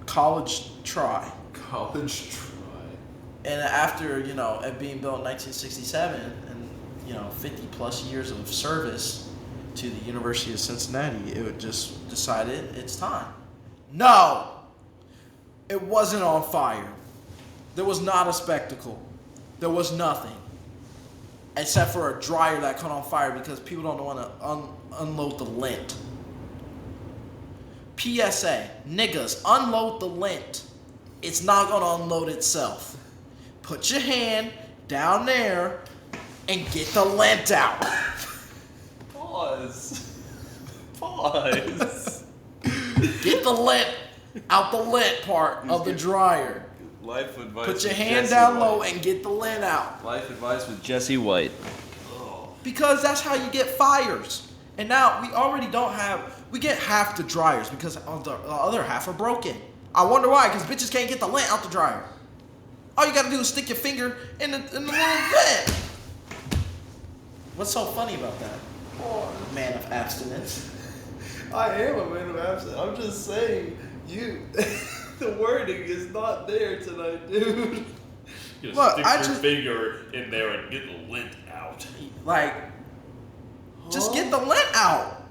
college try. College try. And after, it being built in 1967 and, 50 plus years of service to the University of Cincinnati, it just decided it's time. No! It wasn't on fire. There was not a spectacle. There was nothing. Except for a dryer that caught on fire because people don't want to unload the lint. PSA, niggas, unload the lint. It's not going to unload itself. Put your hand down there and get the lint out. Pause. Get the lint out the lint part of the dryer. Life advice. Put your with hand Jesse down White. low and get the lint out. Life advice with Jesse White. Because that's how you get fires. And now we get half the dryers because the other half are broken. I wonder why, because bitches can't get the lint out the dryer. All you gotta do is stick your finger in the little vent. What's so funny about that? Man of abstinence. I am a man of absence. I'm just saying, you. The wording is not there tonight, dude. Just Look, stick I your just- finger in there and get the lint out. Like, just get the lint out.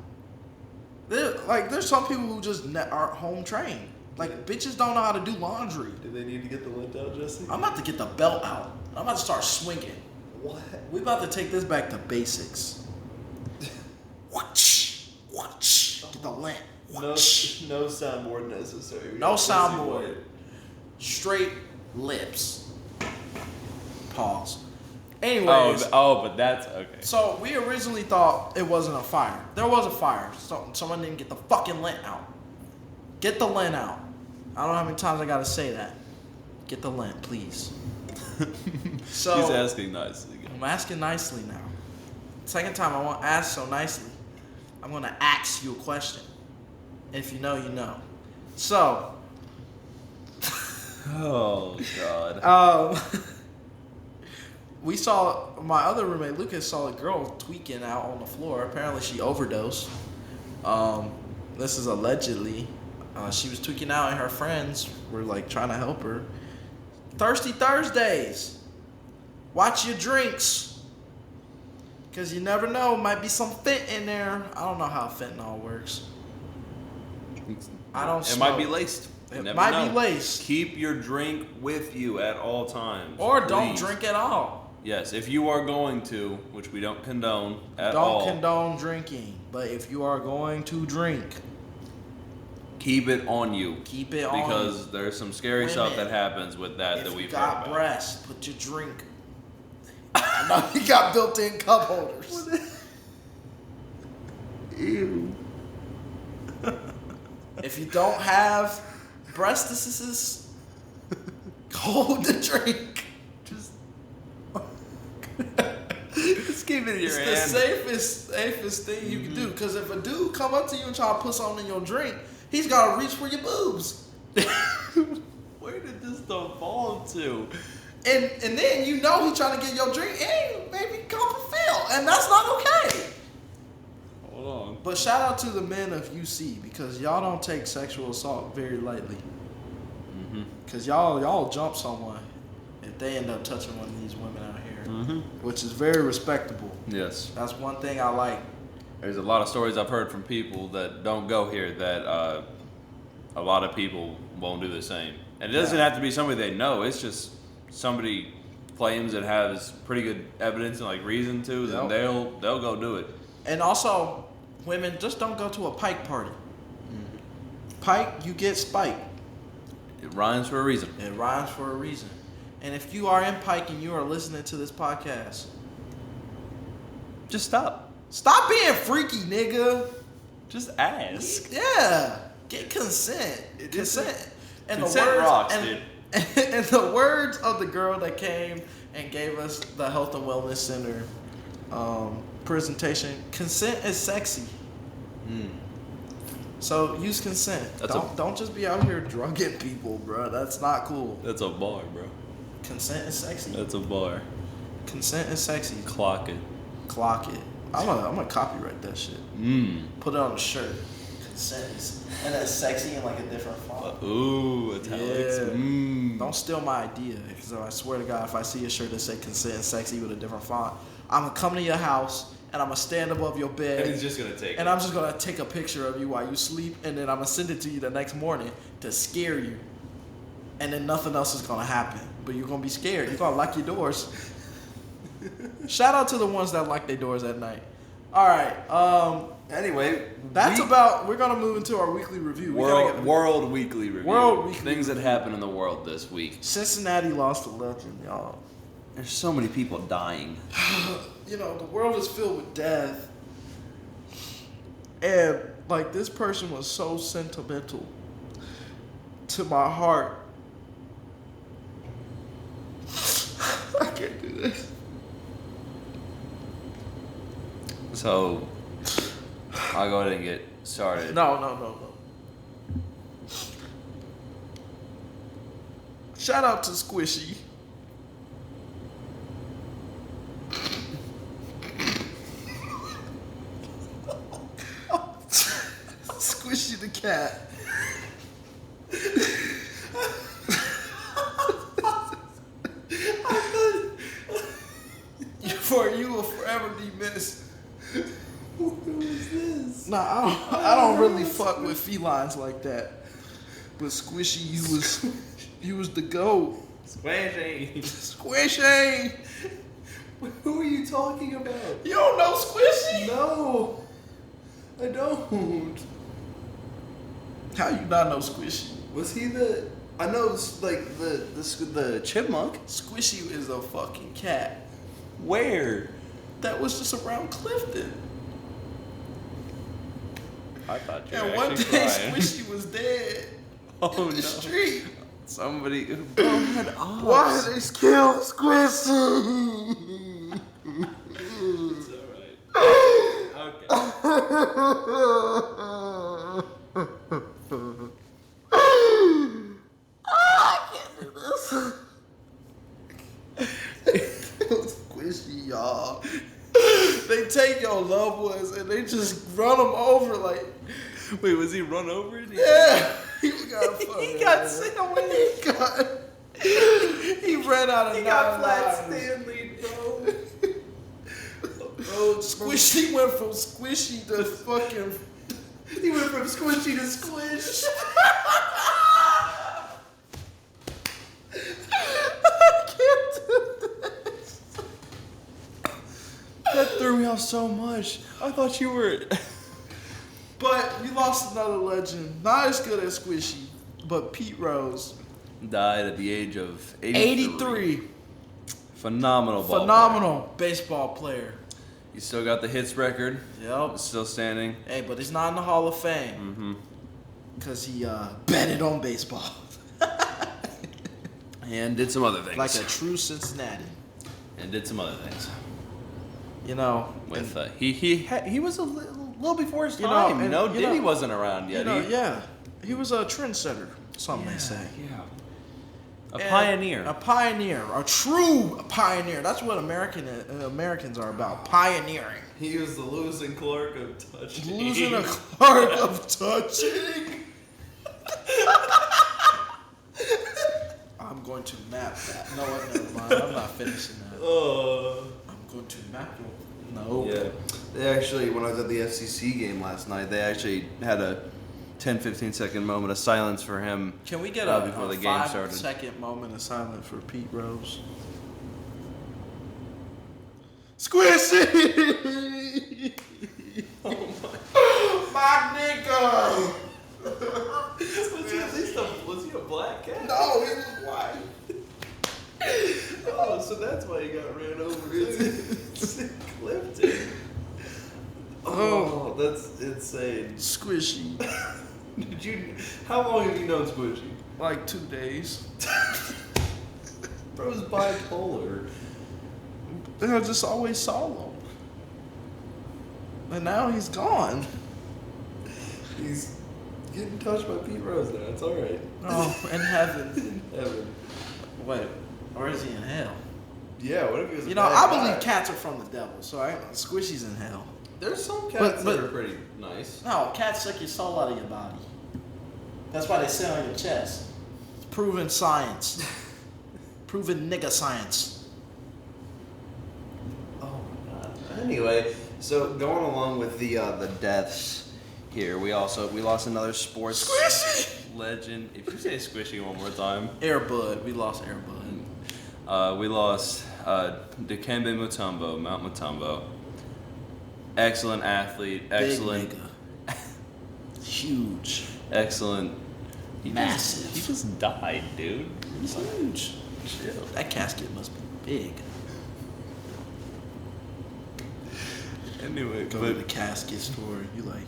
There's some people who just aren't home trained. Like, bitches don't know how to do laundry. Do they need to get the lint out, Jesse? I'm about to get the belt out. I'm about to start swinging. What? We about to take this back to basics. Watch. Get the lint. No Watch. soundboard necessary. No Jesse soundboard. White. Straight lips. Pause. Anyways. But that's okay. So we originally thought it wasn't a fire. There was a fire. So someone didn't get the fucking lint out. Get the lint out. I don't know how many times I gotta say that. Get the lint, please. So He's asking nicely. I'm asking nicely now. Second time I won't ask so nicely. I'm gonna ask you a question. If you know, you know. So Oh God. we saw, my other roommate Lucas saw a girl tweaking out on the floor. Apparently she overdosed. This is allegedly. She was tweaking out and her friends were like trying to help her. Thirsty Thursdays. Watch your drinks. Because you never know, might be some fent in there. I don't know how fentanyl works. I don't It might be smoke. laced. You It never might know. be laced. Keep your drink with you at all times. Or don't please. drink at all. Yes, if you are going to, which we don't condone at all. Don't condone drinking. But if you are going to drink, keep it on you. keep it on. Because there's some scary stuff Women, that happens with that if that you we've got heard about. breasts, put your drink. I know you got built-in cup holders. Ew. If you don't have breastises, hold the drink. Just keep it in your It's the hand. safest thing you can do. Because if a dude come up to you and try to put something in your drink, he's got to reach for your boobs. Where did this evolve to? And then you know he's trying to get your drink and maybe come fulfill. And that's not okay. Hold on. But shout out to the men of UC because y'all don't take sexual assault very lightly. Mm-hmm. Because y'all jump someone if they end up touching one of these women out here. Mm-hmm. Which is very respectable. Yes. That's one thing I like. There's a lot of stories I've heard from people that don't go here that a lot of people won't do the same. And it doesn't have to be somebody they know. It's just somebody claims that has pretty good evidence and like reason to, then Yep. they'll go do it. And also, women, just don't go to a Pike party. Pike, you get spiked. It rhymes for a reason. It rhymes for a reason. And if you are in Pike and you are listening to this podcast, Just stop. stop being freaky, nigga. Just ask. Yeah. Get consent. Consent. And Consent the words, rocks, and, dude. And the words of the girl that came and gave us the Health and Wellness Center presentation, consent is sexy. So use consent. Don't just be out here drugging people, bro. That's not cool. That's a bar, bro. Consent is sexy. That's a bar. Consent is sexy. Clock it. Clock it. I'm gonna copyright that shit. Put it on a shirt. Consent is, and that's sexy in like a different font. Ooh, italics. Yeah. Don't steal my idea, because I swear to God, if I see a shirt that say consent and sexy with a different font, I'm gonna come to your house and I'm gonna stand above your bed. And he's just gonna take and it. I'm just gonna take a picture of you while you sleep, and then I'm gonna send it to you the next morning to scare you. And then nothing else is gonna happen, but you're gonna be scared. You're gonna lock your doors. Shout out to the ones that lock their doors at night. All right. Anyway, We're gonna move into our weekly review. World Weekly Review. World Weekly Things that happened in the world this week. Cincinnati lost a legend, y'all. There's so many people dying. You know, the world is filled with death. And, like, this person was so sentimental to my heart. I can't do this. So, I'll go ahead and get started. No. Shout out to Squishy. Squishy the cat. For you will forever be missed. Who is this? Nah, I don't really fuck with felines like that. But Squishy, you was the GOAT. Squishy. Squishy! Who are you talking about? You don't know Squishy? No, I don't. How you not know Squishy? Was he the? I know, like the chipmunk. Squishy is a fucking cat. Where? That was just around Clifton. I thought you were And one actually day crying. Squishy was dead Oh in the no! street. Somebody who had odds. Why they kill Squishy? It's alright. I can't do this. Squishy, y'all. They take your loved ones and they just run them over like. Wait, was he run over? Yeah, he got He got sick away. He ran out of. He got flat Stanley, bro. Bro, Squishy went from Squishy to fucking. He went from squishy to squish. I can't do this. That threw me off so much. I thought you were. But we lost another legend. Not as good as Squishy, but Pete Rose. Died at the age of 83. Phenomenal ball. Phenomenal baseball player. Player. He still got the hits record. Yep. Still standing. Hey, but he's not in the Hall of Fame. Mm-hmm. Because he betted on baseball. And did some other things. Like a true Cincinnati. And did some other things. You know. With he was a little before his You know, time. and- No, you Diddy know- wasn't around yet. You know, yeah. He was a trendsetter, some may say. Yeah. A And pioneer. A pioneer. A true pioneer. That's what Americans are about. Pioneering. He was the losing Clark of touching. Losing a card of touching. I'm going to map that. No, never mind. I'm not finishing that. I'm going to map it. No. Yeah. They actually, when I was at the FCC game last night, they actually had a 10-15 second moment of silence for him. Can we get before a the game 5 started. second moment of silence for Pete Rose? Squishy! My nigga! Was he a black cat? No, he was white. Oh, so that's why he got ran over. It's Clifton. Oh, that's insane. Squishy. How long have you known Squishy? Like 2 days. Bro's bipolar. And I just always saw him. And now he's gone. He's getting touched by Pete Rose now. It's alright. Oh, in heaven. Evan. Wait, or is he in hell? Yeah, what if he was You know, I believe cats are from the devil, so Squishy's in hell. There's some cats But- that are pretty nice. No, cats suck your soul out of your body. That's why they sit on your chest. It's proven science. Proven nigga science. Oh my god. Anyway, so going along with the deaths here, we lost another sports Squishy! legend. If you say Squishy one more time. Airbud. We lost Airbud. We lost Dikembe Mutombo, Mount Mutombo. Excellent athlete, excellent, Big nigga. Huge. excellent. Massive. He just died, dude. He's huge. Chill. That casket must be big. Anyway, Go to the casket store.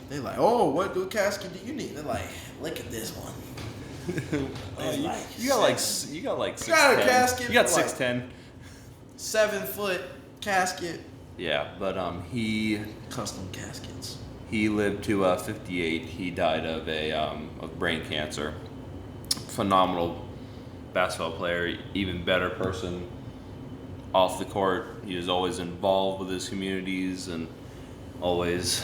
They like, oh, what casket do you need? They're like, look at this one. you got like 6'10". Got a casket You got for like- 6'10". 7 foot casket. Yeah, but he Custom caskets. lived to 58. He died of brain cancer. Phenomenal basketball player, even better person off the court. He was always involved with his communities and always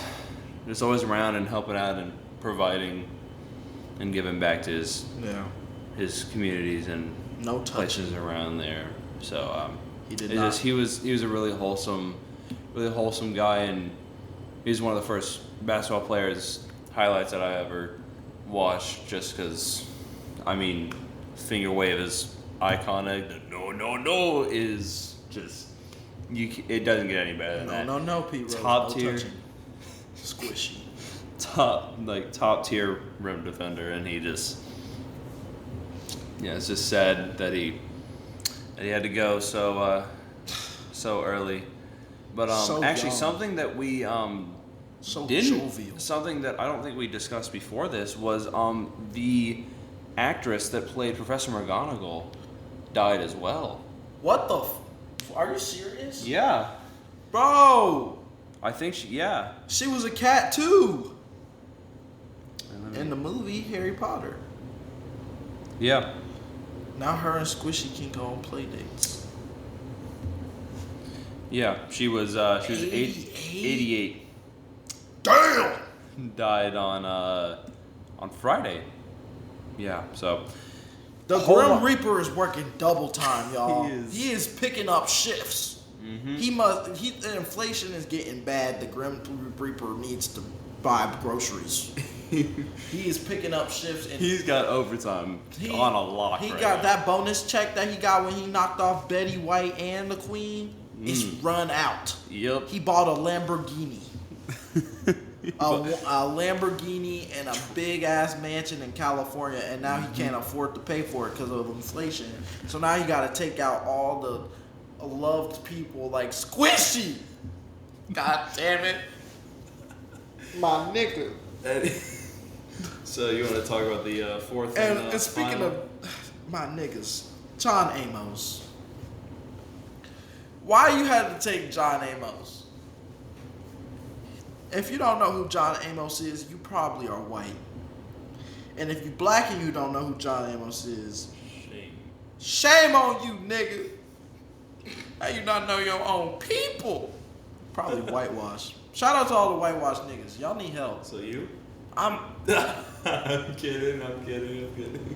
around and helping out and providing and giving back to his communities and No touching. places around there. So He did It's not. just he was a really wholesome guy, and he was one of the first basketball players highlights that I ever watched. Just because, I mean, finger wave is iconic. The no is just it doesn't get any better than that. No, Pete Rose. Top no tier. touching. Squishy. Top tier rim defender, and he just it's just sad that he had to go so early. But So actually, young. something that we So didn't jovial. something that I don't think we discussed before this was the actress that played Professor McGonagall died as well. What the? Are you serious? Yeah, Bro, I think she was a cat too. And let me- In the movie Harry Potter. yeah. Now her and Squishy can go on play dates. Yeah, she was 88. Damn! Died on Friday. Yeah, so The Hold Grim on. Reaper is working double time, y'all. He is. He is picking up shifts. Mhm. The inflation is getting bad. The Grim Reaper needs to buy groceries. He is picking up shifts, and he's got overtime on a lock. He right got now. that bonus check that he got when he knocked off Betty White and the Queen. It's run out. Yep. He bought a Lamborghini. A Lamborghini and a big ass mansion in California, and now he can't afford to pay for it because of inflation. So now he got to take out all the loved people like Squishy. God damn it, my nigga. So you want to talk about the fourth And speaking final? of my niggas, John Amos. Why you had to take John Amos? If you don't know who John Amos is, you probably are white. And if you black and you don't know who John Amos is, shame on you, nigga. How you not know your own people? Probably whitewashed. Shout out to all the whitewashed niggas. Y'all need help. So you? I'm I'm kidding.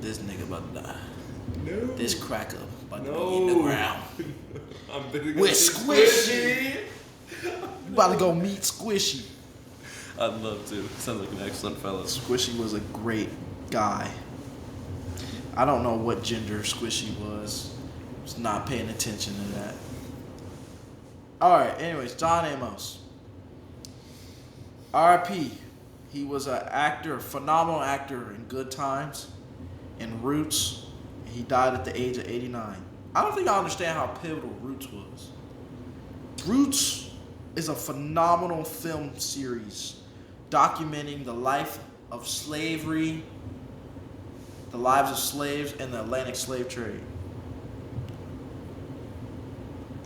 this nigga about to die. No. This cracker about to No. be in the ground. I'm gonna go With see Squishy. You about to go meet Squishy. I'd love to. Sounds like an excellent fellow. Squishy was a great guy. I don't know what gender Squishy was. Was not paying attention to that. Alright, anyways, John Amos. R.I.P. He was an actor, a phenomenal actor in Good Times, in Roots. He died at the age of 89. I don't think I understand how pivotal Roots was. Roots is a phenomenal film series documenting the life of slavery, the lives of slaves, and the Atlantic slave trade.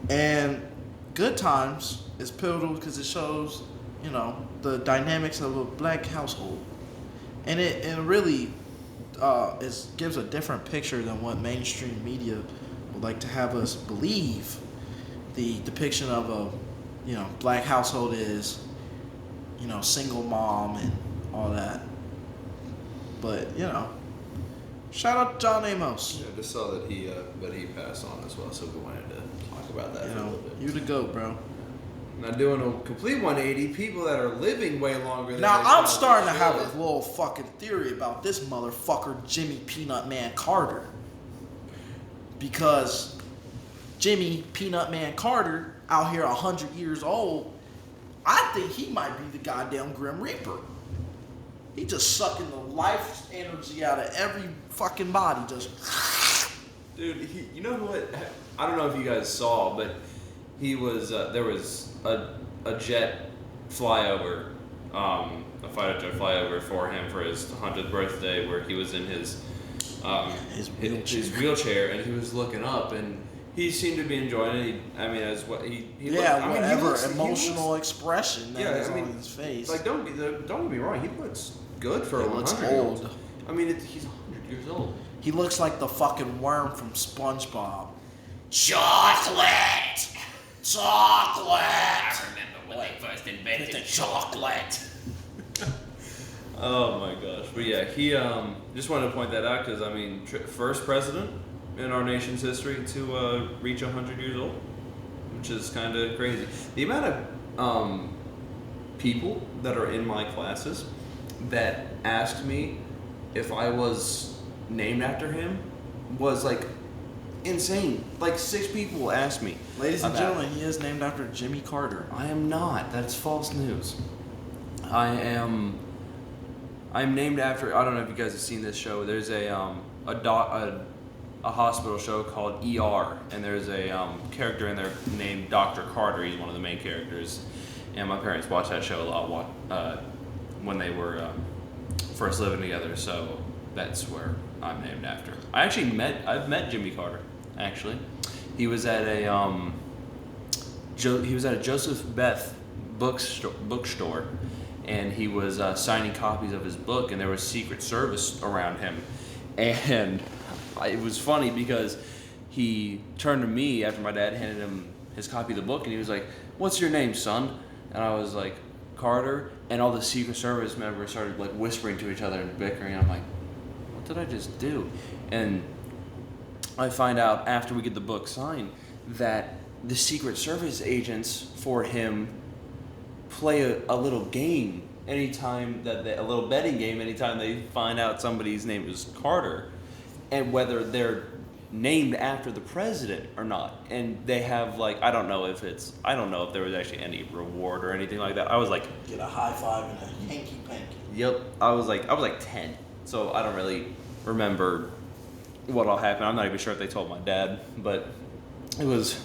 And Good Times is pivotal because it shows, the dynamics of a black household. And it really gives a different picture than what mainstream media would like to have us believe the depiction of a black household is, single mom and all that. But, shout out to John Amos. Yeah, I just saw that he passed on as well, so we wanted to talk about that for a little bit. You the GOAT, bro. Not doing a complete 180. People that are living way longer than Now, they I'm probably starting to have a should. little fucking theory about this motherfucker, Jimmy Peanut Man Carter. Because Jimmy Peanut Man Carter, out here 100 years old, I think he might be the goddamn Grim Reaper. He just sucking the life energy out of every fucking body, just... Dude, you know what? I don't know if you guys saw, but he was there was a jet flyover, a fighter jet flyover for him for his 100th birthday, where he was in his wheelchair, and he was looking up, and he seemed to be enjoying it. He whatever looks, emotional expression that is I mean, on his face. Like, don't get me wrong, he looks good for He a looks 100-year-old. old. I mean, he's 100 years old. He looks like the fucking worm from SpongeBob. Chocolate! Chocolate! I remember when they first invented The chocolate! Oh my gosh. But yeah, he just wanted to point that out because, first president in our nation's history to reach 100 years old. which is kind of crazy. The amount of people that are in my classes that asked me if I was named after him was like insane. Like 6 people asked me. Ladies and gentlemen, he is named after Jimmy Carter. I am not. That's false news. I'm named after. I don't know if you guys have seen this show. There's a hospital show called ER, and there's a character in there named Dr. Carter. He's one of the main characters, and my parents watched that show a lot when they were first living together. So that's where I'm named after. I've met Jimmy Carter. Actually, he was at a Joseph Beth bookstore, and he was signing copies of his book, and there was Secret Service around him, and it was funny because he turned to me after my dad handed him his copy of the book, and he was like, "What's your name, son?" And I was like, "Carter," and all the Secret Service members started like whispering to each other and bickering. I'm like, "What did I just do?" And I find out after we get the book signed that the Secret Service agents for him play a little game anytime a little betting game anytime they find out somebody's name is Carter, and whether they're named after the president or not. And they have like I don't know if there was actually any reward or anything like that. I was like, Get a high five and a hanky panky. yep. I was like 10, so I don't really remember what all happened. I'm not even sure if they told my dad, but it was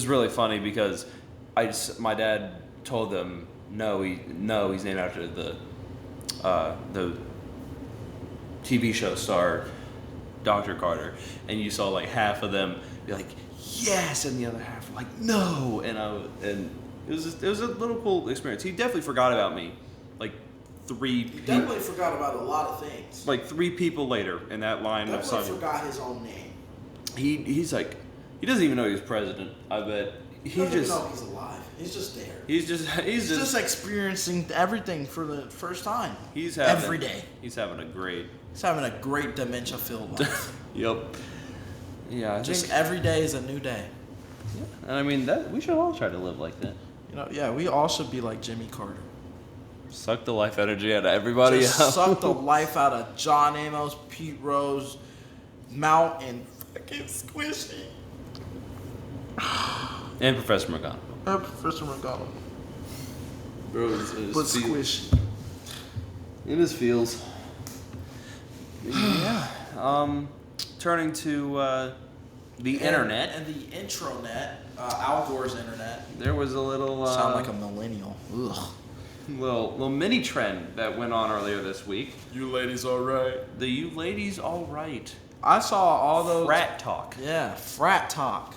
really funny because my dad told them he's named after the TV show star Dr. Carter, and you saw like half of them be like yes, and the other half were like no, and it was a little cool experience. He definitely forgot about me, like He definitely forgot about a lot of things. like 3 people later in that line of Definitely Sunny. forgot his own name. He's like he doesn't even know he was president. I bet He doesn't even know he's alive. He's just there. he's just experiencing everything for the first time. every day. He's having a great He's having a great dementia-filled life. Yep. Yeah, Just every day is a new day. and I mean that we should all try to live like that. Yeah, we all should be like Jimmy Carter. Suck the life energy out of everybody Just else. suck the life out of John Amos, Pete Rose, Mount, and fucking Squishy. And Professor McGonagall. Professor McGonagall. Bro, But Squishy. It is feels. Yeah. Turning to the internet. And the intranet, Al Gore's internet. There was a little Sound like a millennial. Ugh. little mini trend that went on earlier this week. You ladies alright? The you ladies all right. I saw all those Frat talk. Yeah, frat talk.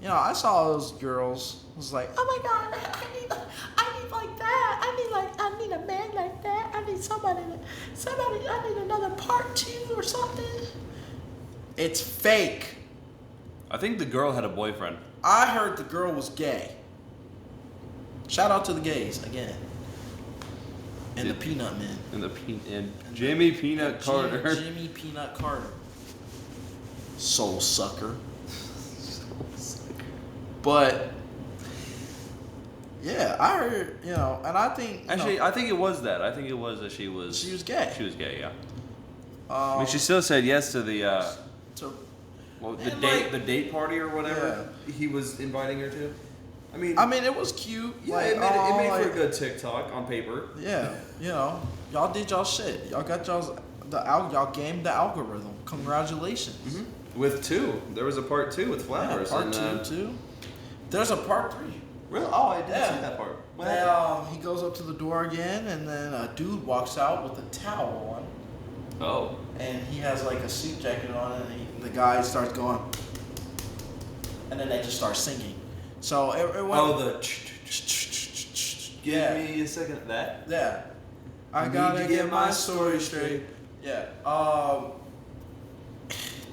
I saw those girls. I was like, oh my god, I need like that. I need a man like that. I need I need another part 2 or something. It's fake. I think the girl had a boyfriend. I heard the girl was gay. Shout out to the gays again. And the Peanut Men. And Jimmy Peanut Carter. Jimmy Peanut Carter. Soul sucker. But yeah, I heard, and I think Actually, I think it was that. I think it was that she was gay. She was gay, yeah. I mean, she still said yes to the the date party or whatever he was inviting her to. I mean, it was cute. Yeah, it made for a good TikTok on paper. Yeah, y'all did y'all shit. Y'all got y'all gamed the algorithm. Congratulations. Mm-hmm. With 2, there was a part 2 with flowers. Part 2 too. There's a part 3. Really? Oh, I did see that part. He goes up to the door again, and then a dude walks out with a towel on. Oh. And he has like a suit jacket on, and the guy starts going, and then they just start singing. So it went. Oh, Give me a second of that. Yeah. I gotta get my story straight. Yeah.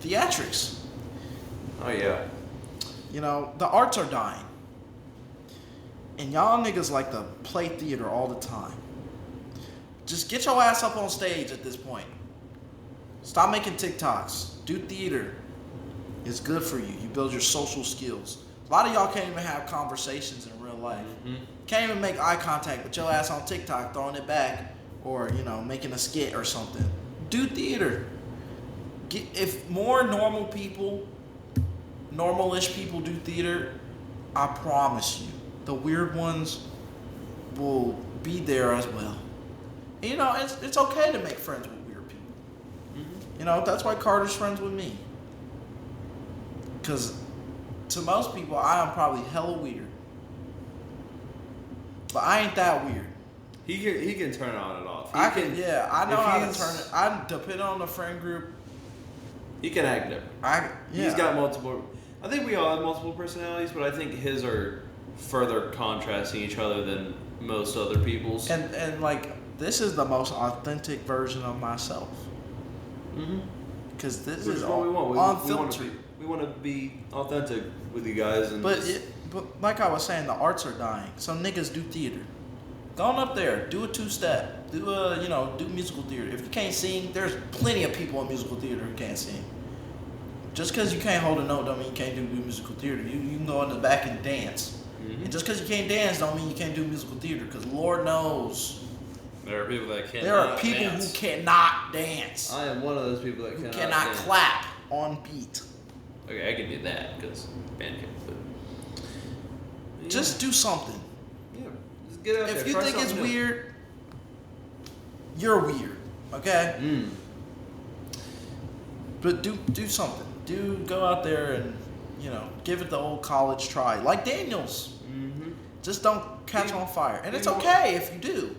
Theatrics. Oh yeah. The arts are dying. And y'all niggas like to play theater all the time. Just get your ass up on stage at this point. Stop making TikToks. Do theater. It's good for you. You build your social skills. A lot of y'all can't even have conversations in real life. Mm-hmm. Can't even make eye contact with your ass on TikTok, throwing it back, or making a skit or something. Do theater. If more normalish people do theater, I promise you, the weird ones will be there as well. And, it's okay to make friends with weird people. Mm-hmm. That's why Carter's friends with me. Because to most people, I am probably hella weird. But I ain't that weird. He can turn it on and off. I know how to turn it. I depend on the friend group. He can act different. He's got multiple. I think we all have multiple personalities, but I think his are further contrasting each other than most other people's. And like, this is the most authentic version of myself. Mm-hmm. Because this Which is what we want. unfiltered. We want to be authentic with you guys. And But like I was saying, the arts are dying. So niggas do theater. Go on up there, do a two-step, do musical theater. If you can't sing, there's plenty of people in musical theater who can't sing. Just because you can't hold a note don't mean you can't do musical theater. You can go in the back and dance. Mm-hmm. And just because you can't dance don't mean you can't do musical theater. Because Lord knows there are people that can't. there are people who cannot dance. I am one of those people that who cannot cannot clap on beat. Okay, I can do that because band camp. But yeah. Just do something. Yeah, just get out there. If you Try think it's something new. weird, you're weird. Okay? But do something. Go out there and, give it the old college try. Like Daniels. Mm-hmm. Just don't catch on fire. And it's okay if you do.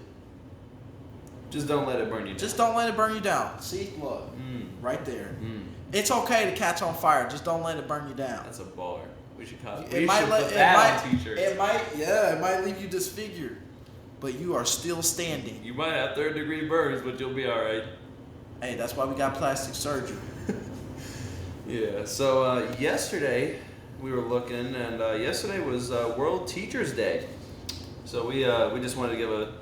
Just don't let it burn you down. Just don't let it burn you down. See? Look. Right there. It's okay to catch on fire. Just don't let it burn you down. That's a bar. We should cut. It might leave you disfigured. But you are still standing. You might have third-degree burns, but you'll be all right. Hey, that's why we got plastic surgery. Yeah. So yesterday we were looking, and yesterday was World Teachers Day. So we just wanted to give a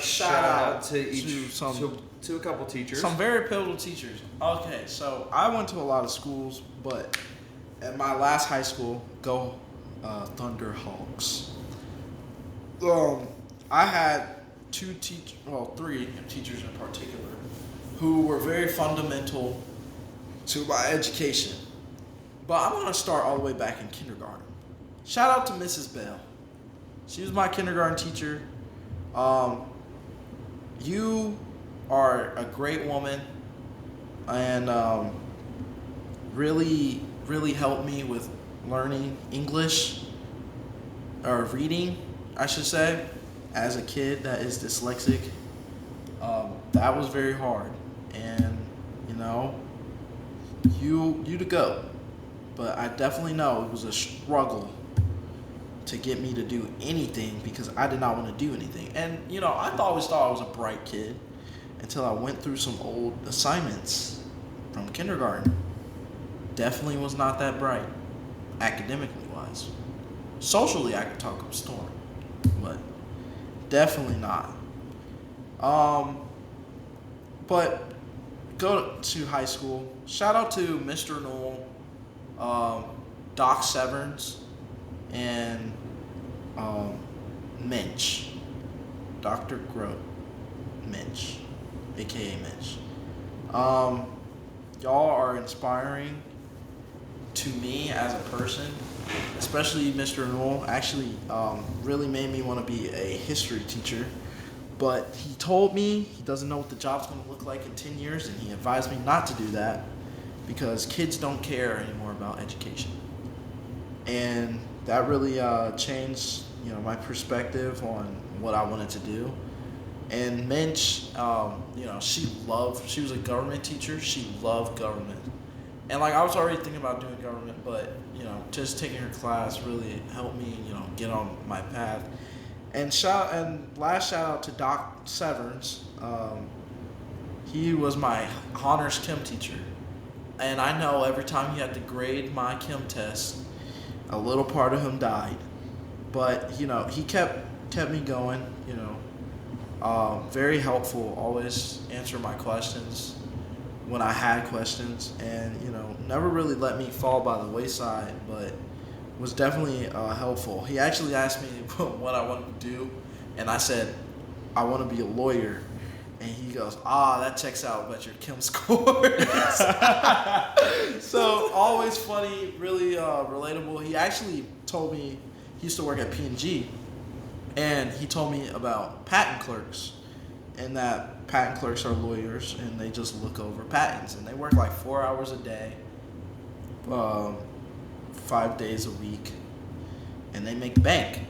shout out to a couple teachers. Some very pivotal teachers. Okay, so I went to a lot of schools, but at my last high school, go Thunderhawks. I had three teachers in particular, who were very fundamental to my education. But I'm gonna start all the way back in kindergarten. Shout out to Mrs. Bell. She was my kindergarten teacher. You are a great woman, and really, really helped me with learning English, or reading, I should say, as a kid that is dyslexic. That was very hard, and you to go. But I definitely know it was a struggle to get me to do anything because I did not want to do anything. And, I always thought I was a bright kid until I went through some old assignments from kindergarten. Definitely was not that bright, academically wise. Socially, I could talk up a storm, but definitely not. But go to high school. Shout out to Mr. Newell, Doc Severns, and Minch, Dr. Grote Minch, aka Minch. Y'all are inspiring to me as a person, especially Mr. Newell. Actually, really made me want to be a history teacher. But he told me he doesn't know what the job's going to look like in 10 years, and he advised me not to do that because kids don't care anymore about education. And that really changed, my perspective on what I wanted to do. And Minch, she was a government teacher. She loved government. And I was already thinking about doing government, but, just taking her class really helped me, get on my path. And last shout out to Doc Severns. He was my honors chem teacher. And I know every time he had to grade my chem test, a little part of him died. But, he kept me going, very helpful, always answer my questions when I had questions, and, never really let me fall by the wayside, but was definitely helpful. He actually asked me what I wanted to do, and I said I want to be a lawyer. And he goes, that checks out, but your chem scores. So always funny, really relatable. He actually told me he used to work at P&G, and he told me about patent clerks, and that patent clerks are lawyers, and they just look over patents, and they work like 4 hours a day, 5 days a week, and they make bank.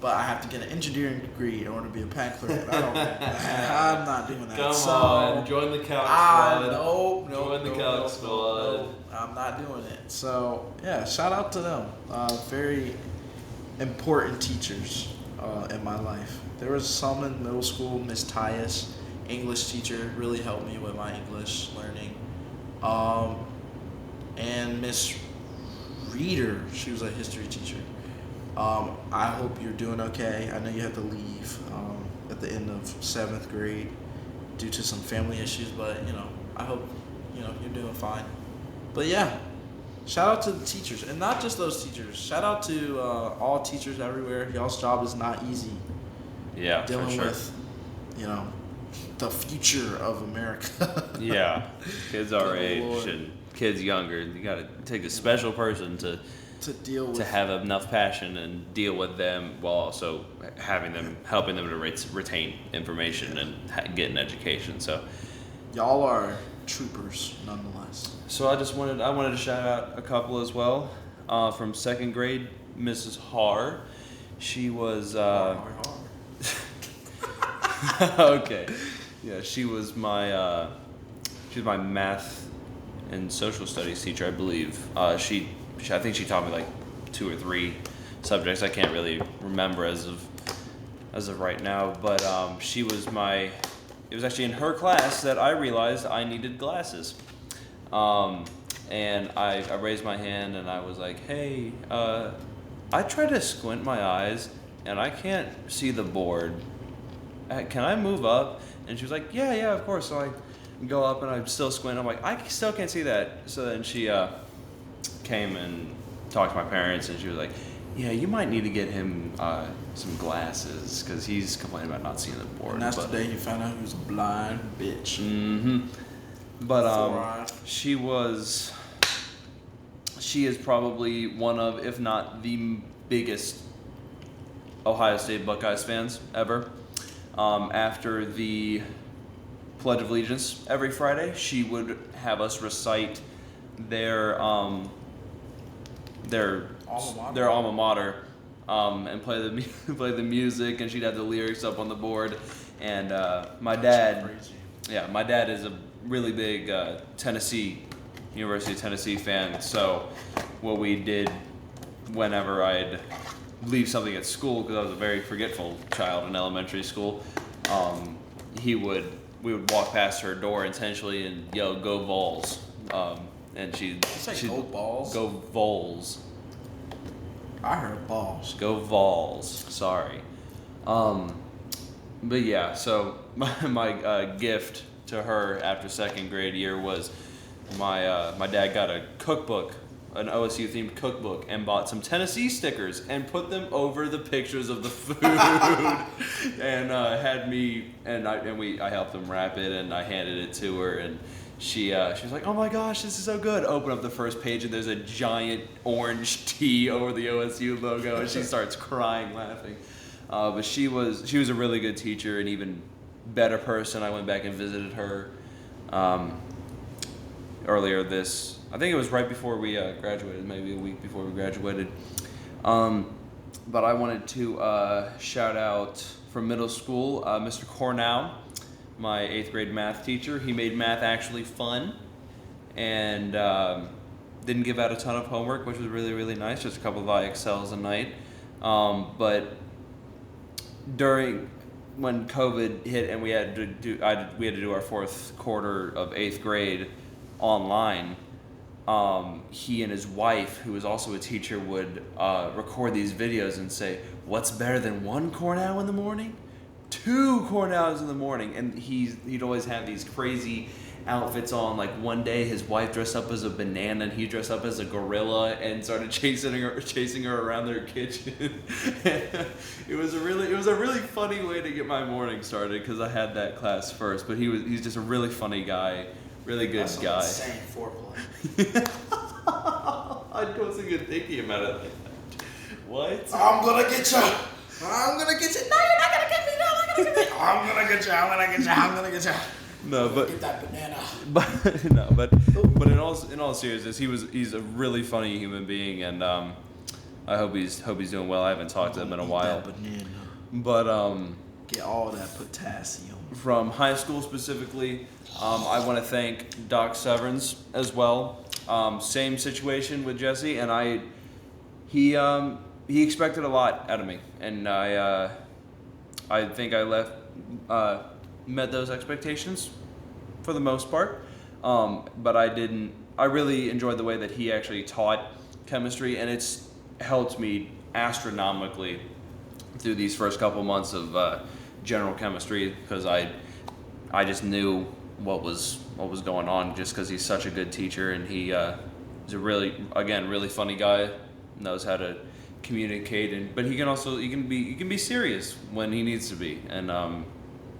But I have to get an engineering degree in order to be a patent clerk. I'm not doing that. Come on, join the calc squad. Join the calc squad. I'm not doing it. So yeah, shout out to them. Very important teachers in my life. There was some in middle school. Miss Tyus, English teacher, really helped me with my English learning. And Miss Reader, she was a history teacher. I hope you're doing okay. I know you had to leave at the end of 7th grade due to some family issues, but I hope you're doing fine. But yeah, shout out to the teachers, and not just those teachers. Shout out to all teachers everywhere. Y'all's job is not easy. Yeah, dealing for sure. with the future of America. Yeah, kids our Good age Lord. and kids younger. You got to take a special person to deal with, to have enough passion and deal with them while also helping them to retain information and get an education. So y'all are troopers nonetheless. So I wanted to shout out a couple as well. From 2nd grade, Mrs. Har. She was okay. Yeah, she was my math and social studies teacher, I believe. I think she taught me like 2 or 3 subjects. I can't really remember as of right now, but it was actually in her class that I realized I needed glasses. And I raised my hand and I was like, hey, I try to squint my eyes and I can't see the board. Can I move up? And she was like, yeah, of course. So I go up and I'm still squinting. I'm like, I still can't see that. So then she came and talked to my parents, and she was like, yeah, you might need to get him some glasses because he's complaining about not seeing the board. And that's the day you found out he was a blind bitch. Mm-hmm. But she is probably one of, if not the biggest Ohio State Buckeyes fans ever. After the Pledge of Allegiance every Friday, she would have us recite their alma mater, and play the music, and she'd have the lyrics up on the board. And my dad is a really big University of Tennessee fan. So what we did whenever I'd leave something at school, because I was a very forgetful child in elementary school, we would walk past her door intentionally and yell, "Go Vols!" And she'd go balls? Go Vols. I heard balls. Go Vols. Sorry. But yeah, so my gift to her after 2nd grade year was my dad got a cookbook, an OSU themed cookbook, and bought some Tennessee stickers and put them over the pictures of the food, and had me I helped them wrap it, and I handed it to her, and she was like, "Oh my gosh, this is so good!" Open up the first page, and there's a giant orange T over the OSU logo, and she starts crying, laughing. But she was a really good teacher, and even better person. I went back and visited her earlier I think it was right before we graduated, maybe a week before we graduated. But I wanted to shout out from middle school, Mr. Cornow, my 8th grade math teacher. He made math actually fun, and didn't give out a ton of homework, which was really, really nice, just a couple of IXLs a night. But when COVID hit and we had to do our 4th quarter of 8th grade online, he and his wife, who was also a teacher, would record these videos and say, "What's better than 1 Cornow in the morning? 2 Cornows in the morning." And he'd always have these crazy outfits on. Like one day, his wife dressed up as a banana, and he dressed up as a gorilla and started chasing her around their kitchen. It was a really funny way to get my morning started because I had that class first. But he's just a really funny guy, really good guy. Insane foreplay. I wasn't even thinking about it like that. What? I'm gonna get you. I'm gonna get you. No, you're not gonna get me. No, I'm gonna get me. I'm gonna get you. I'm gonna get you. I'm gonna get you. No, but Get that banana. But in all seriousness, he's a really funny human being, and I hope he's doing well. I haven't talked to him in a while. That banana. But Get all that potassium. from high school specifically, I want to thank Doc Severns as well. Same situation with Jesse, and he expected a lot out of me, and I think I met those expectations for the most part, but I really enjoyed the way that he actually taught chemistry, and it's helped me astronomically through these first couple months of general chemistry, because I just knew what was going on, just because he's such a good teacher, and he's a really funny guy, knows how to communicate, but he can be serious when he needs to be, and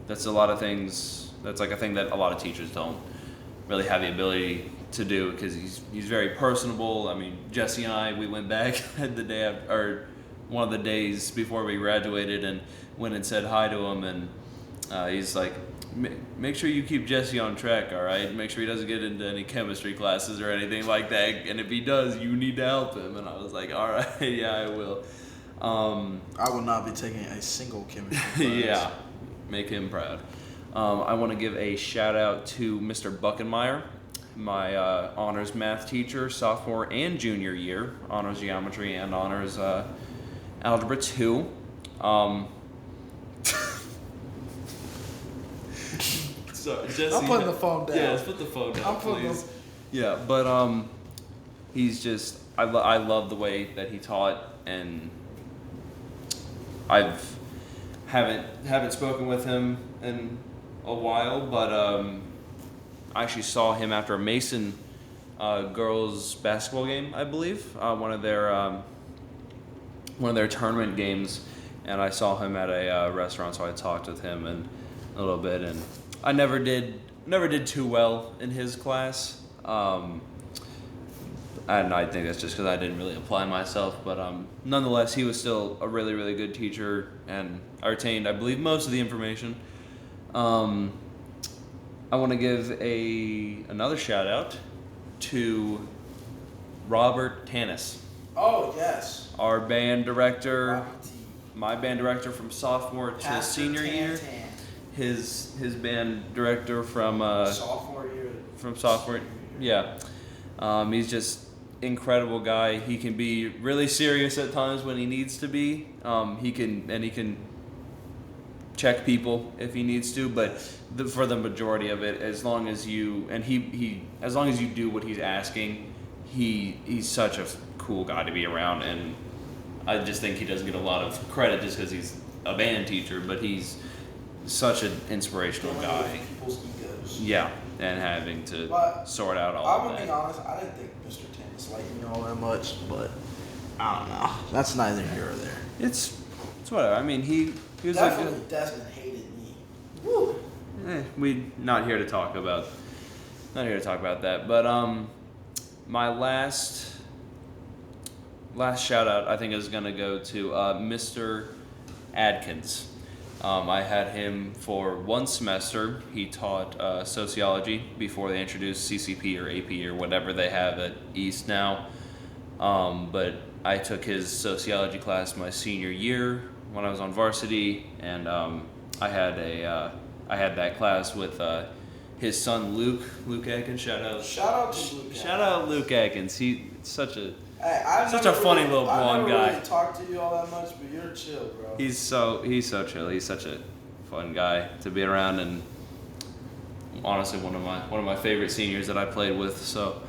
that's a lot of things. That's like a thing that a lot of teachers don't really have the ability to do, because he's very personable. I mean, Jesse and I, we went back at the day after, or one of the days before we graduated, and went and said hi to him, and he's like, make sure you keep Jesse on track, all right? Make sure he doesn't get into any chemistry classes or anything like that, and if he does, you need to help him. And I was like, all right, yeah, I will. I will not be taking a single chemistry class. Yeah, make him proud. I want to give a shout out to Mr. Buckenmeyer, my honors math teacher, sophomore and junior year, honors geometry and honors algebra 2. Sorry, Jesse. I'm putting the phone down. Yeah, let's put the phone down, please. the... Yeah, but he's just, I love the way that he taught, and haven't spoken with him in a while, but I actually saw him after a Mason girls basketball game, I believe, one of their tournament games, and I saw him at a restaurant, so I talked with him and a little bit, and I never did too well in his class, and I think that's just because I didn't really apply myself, but nonetheless, he was still a really, really good teacher, and I retained, I believe, most of the information. I want to give another shout out to Robert Tanis, Oh, yes. our band director, Robert T. my band director from sophomore to Pastor senior year. Tan. His band director from Sophomore year. sophomore, yeah. He's just incredible guy. He can be really serious at times when he needs to be. He can check people if he needs to, but for the majority of it, as long as you do what he's asking, he's such a cool guy to be around, and I just think he doesn't get a lot of credit just because he's a band teacher, but he's such an inspirational guy. People's egos. Yeah, and having to But sort out all I'm of gonna be that. honest, I didn't think Mr. Tanis liked me all that much, but I don't know. That's neither here or there. It's whatever. I mean, he was Definitely like, Desmond hated me. Woo. we not here to talk about that. But my last shout out, I think, is gonna go to Mr. Adkins. I had him for one semester. He taught sociology before they introduced CCP or AP or whatever they have at East now. But I took his sociology class my senior year when I was on varsity, and I had that class with his son Luke Atkins. Shout out to Luke. Shout out Luke Atkins. He's such a Hey, Such a funny little blonde guy. I never really talk to you all that much, but you're chill, bro. He's so chill. He's such a fun guy to be around, and honestly one of my favorite seniors that I played with. So,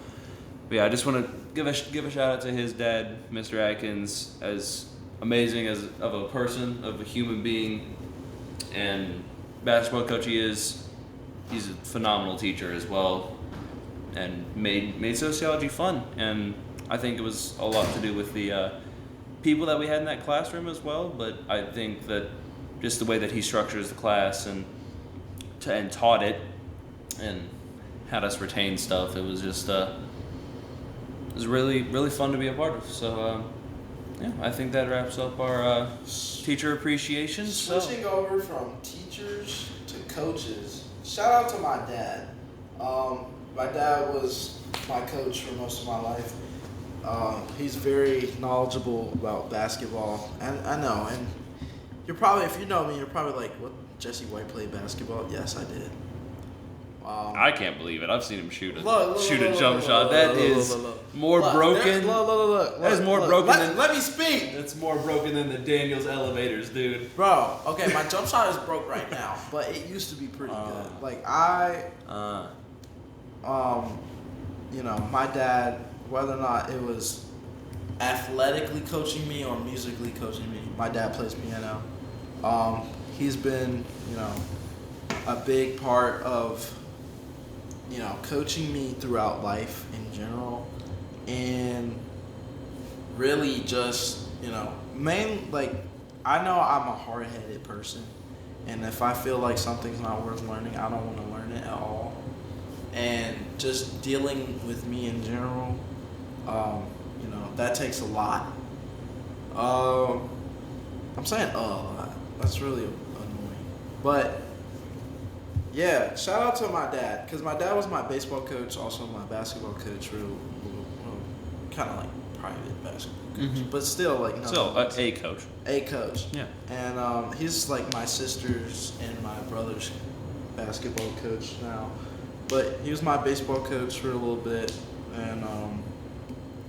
but yeah, I just want to give a shout out to his dad, Mr. Atkins, as amazing of a person, of a human being, and basketball coach he is. he's a phenomenal teacher as well, and made sociology fun. And I think it was a lot to do with the people that we had in that classroom as well. But I think that just the way that he structures the class and taught it and had us retain stuff, it was just it was really fun to be a part of. So yeah, I think that wraps up our teacher appreciation. Switching over from teachers to coaches, shout out to my dad. My dad was my coach for most of my life. He's very knowledgeable about basketball, and I know, and you're probably, if you know me, you're probably like, what, Jesse White played basketball? Yes, I did. I can't believe it. I've seen him shoot a Look, jump shot. That is more broken. Look. That is more broken than. Let me speak. That's more broken than the Daniels elevators, dude. Bro, okay, my jump shot is broke right now, but it used to be pretty good. Like you know, my dad, whether or not it was athletically coaching me or musically coaching me, my dad plays piano. He's been, you know, a big part of, you know, coaching me throughout life in general, and really just, you know, like, I know I'm a hard-headed person, and if I feel like something's not worth learning, I don't want to learn it at all. And just dealing with me in general, you know, that takes a lot. I'm saying a lot. That's really annoying. But yeah, shout out to my dad, because my dad was my baseball coach, also my basketball coach, kind of like private basketball coach, but still like a coach. A coach. Yeah. And he's like my sister's and my brother's basketball coach now, but he was my baseball coach for a little bit. And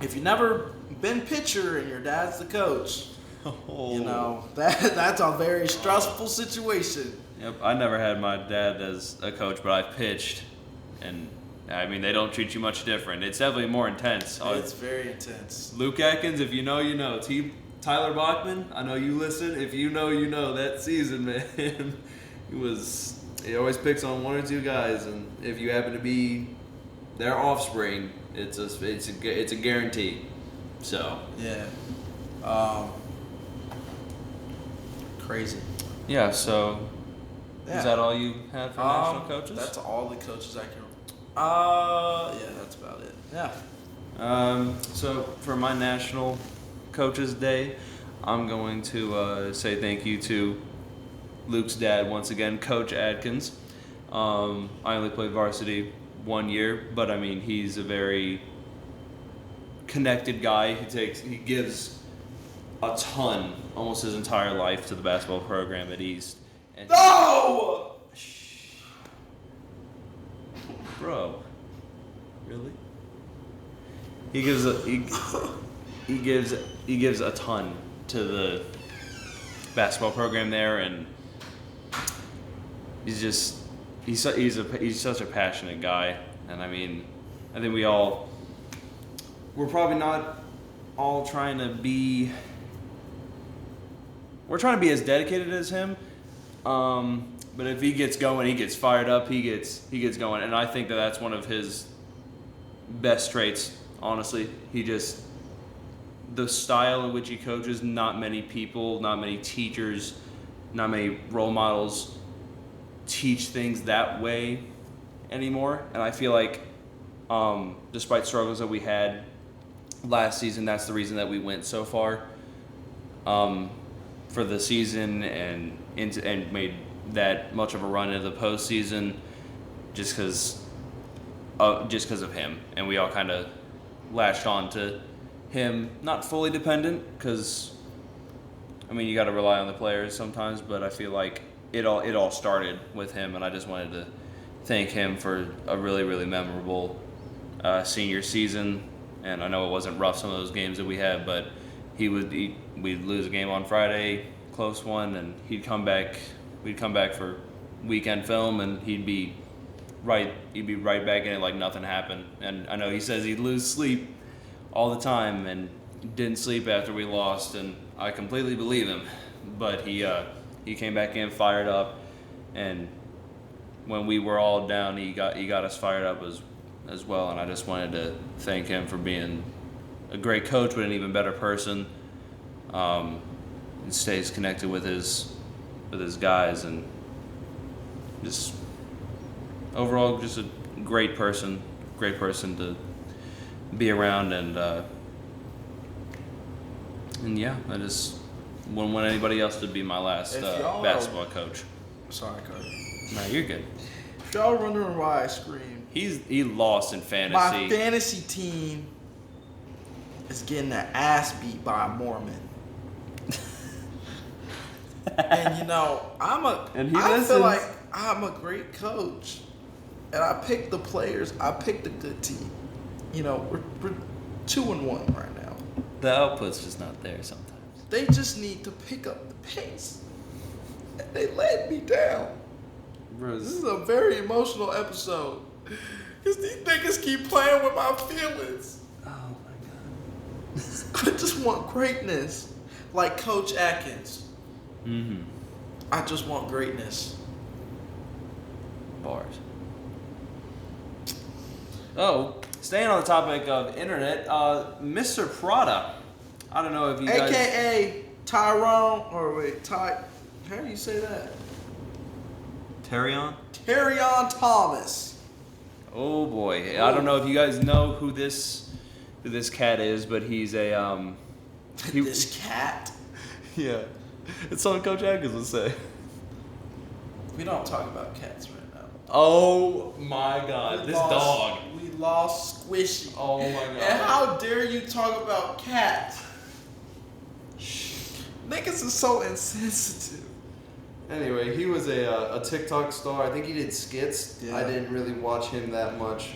if you've never been pitcher and your dad's the coach, you know that's a very stressful situation. Yep, I never had my dad as a coach, but I've pitched, and I mean, they don't treat you much different. It's definitely more intense. It's very intense. Luke Atkins, if you know, you know. Tyler Bachman, I know you listen. If you know, you know. That season, man, he always picks on one or two guys, and if you happen to be their offspring, it's a guarantee. So yeah, crazy. Yeah. So. Yeah. Is that all you have for national coaches? That's all the coaches I can. Yeah, that's about it. Yeah. So for my National Coaches Day, I'm going to say thank you to Luke's dad once again, Coach Adkins. I only played varsity 1 year, but I mean, he's a very connected guy. He gives a ton, almost his entire life, to the basketball program at East. And no! Bro, really? He gives a ton to the basketball program there, and he's such a passionate guy. And I mean, I think we're probably not all trying to be. We're trying to be as dedicated as him. But if he gets going, he gets fired up, he gets going. And I think that's one of his best traits, honestly. The style in which he coaches, not many people, not many teachers, not many role models teach things that way anymore. And I feel like, despite struggles that we had last season, that's the reason that we went so far for the season and made that much of a run into the postseason, just because of him. And we all kind of latched on to him, not fully dependent, because I mean, you got to rely on the players sometimes, but I feel like it all started with him, and I just wanted to thank him for a really, really memorable senior season. And I know it wasn't rough, some of those games that we had, but we'd lose a game on Friday, close one, and we'd come back for weekend film, and he'd be right back in it like nothing happened. And I know he says he'd lose sleep all the time and didn't sleep after we lost, and I completely believe him. But he came back in fired up, and when we were all down, he got us fired up as well, and I just wanted to thank him for being a great coach, but an even better person. And stays connected with his guys, and just overall just a great person to be around, and yeah, I just wouldn't want anybody else to be my last basketball coach. Sorry, Coach. No, you're good. If y'all are wondering why I scream, He lost in fantasy. my fantasy team is getting their ass beat by a Mormon. And you know, I feel like I'm a great coach, and I pick the players. I picked a good team. You know, we're 2-1 right now. The output's just not there sometimes. They just need to pick up the pace. And they let me down. Bro, This is a very emotional episode. Because these niggas keep playing with my feelings. oh my god. I just want greatness. Like Coach Atkins. Mm-hmm. I just want greatness. Bars. Oh, staying on the topic of internet, Mr. Prada. I don't know if you guys... AKA Tyrone, or wait, Ty... How do you say that? Terrion? Terrion Thomas. Oh boy, I don't know if you guys know who this cat is, but he's a This cat? yeah, it's something Coach Atkins would say. We don't talk about cats right now. Oh my God, this dog. We lost Squishy. Oh my God. And how dare you talk about cats? Niggas is so insensitive. Anyway, he was a TikTok star. I think he did skits. Yeah. I didn't really watch him that much.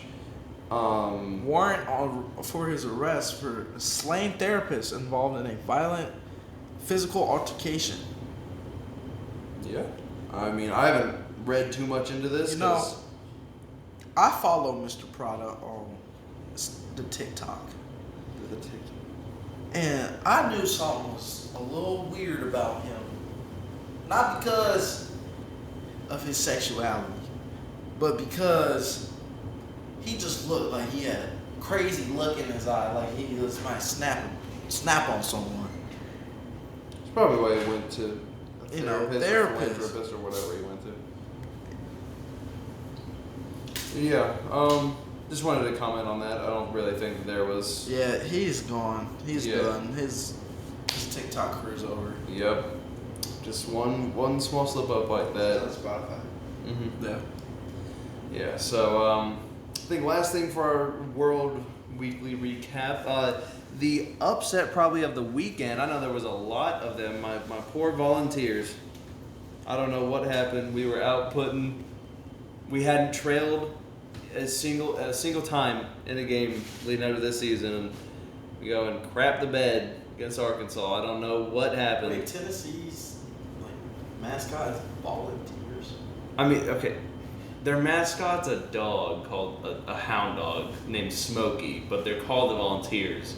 Warrant for his arrest for a slain therapist involved in a violent physical altercation. Yeah. I mean, I haven't read too much into this. You know, 'cause- I follow Mr. Prada on the TikTok. the TikTok. And I knew something was a little weird about him. Not because of his sexuality, but because he just looked like he had a crazy look in his eye, like he was might snap on someone. It's probably why he went to a You know, therapist, therapist. or philanthropist or whatever he went to. Yeah. Just wanted to comment on that. I don't really think that there was. Yeah, he's gone. He's Yeah. done. His TikTok career's over. Yep. Just one small slip up like that. Spotify. Mm-hmm. Yeah. Yeah, so I think last thing for our World Weekly recap, The upset probably of the weekend. I know there was a lot of them. My poor volunteers. I don't know what happened. We were out putting. We hadn't trailed a single time in a game leading up to this season, and we go and crap the bed against Arkansas. I don't know what happened. Wait, Tennessee's mascot is volunteers. I mean, okay, their mascot's a dog called a hound dog named Smokey, but they're called the Volunteers.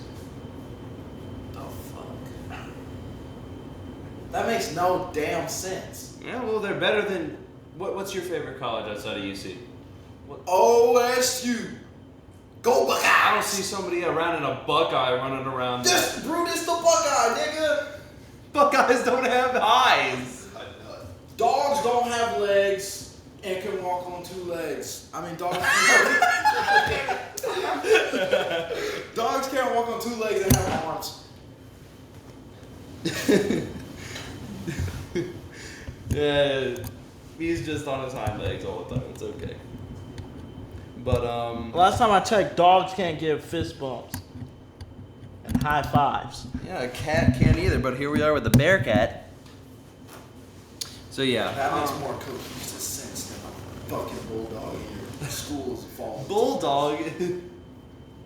The fuck? That makes no damn sense. Yeah, well, they're better than. What's your favorite college outside of UC? OSU. Go Buckeyes! I don't see somebody around in a Buckeye running around. This Brutus the Buckeye, nigga. Buckeyes don't have eyes. Dogs don't have legs and can walk on two legs. I mean, dogs. Dogs can't walk on two legs and have arms. Yeah, he's just on his hind legs all the time. It's okay. But Last time I checked, dogs can't give fist bumps and high fives. yeah, a cat can't either. But here we are with the bear cat. So yeah, That makes more cohesive sense than a fucking bulldog here. The school is falling. bulldog.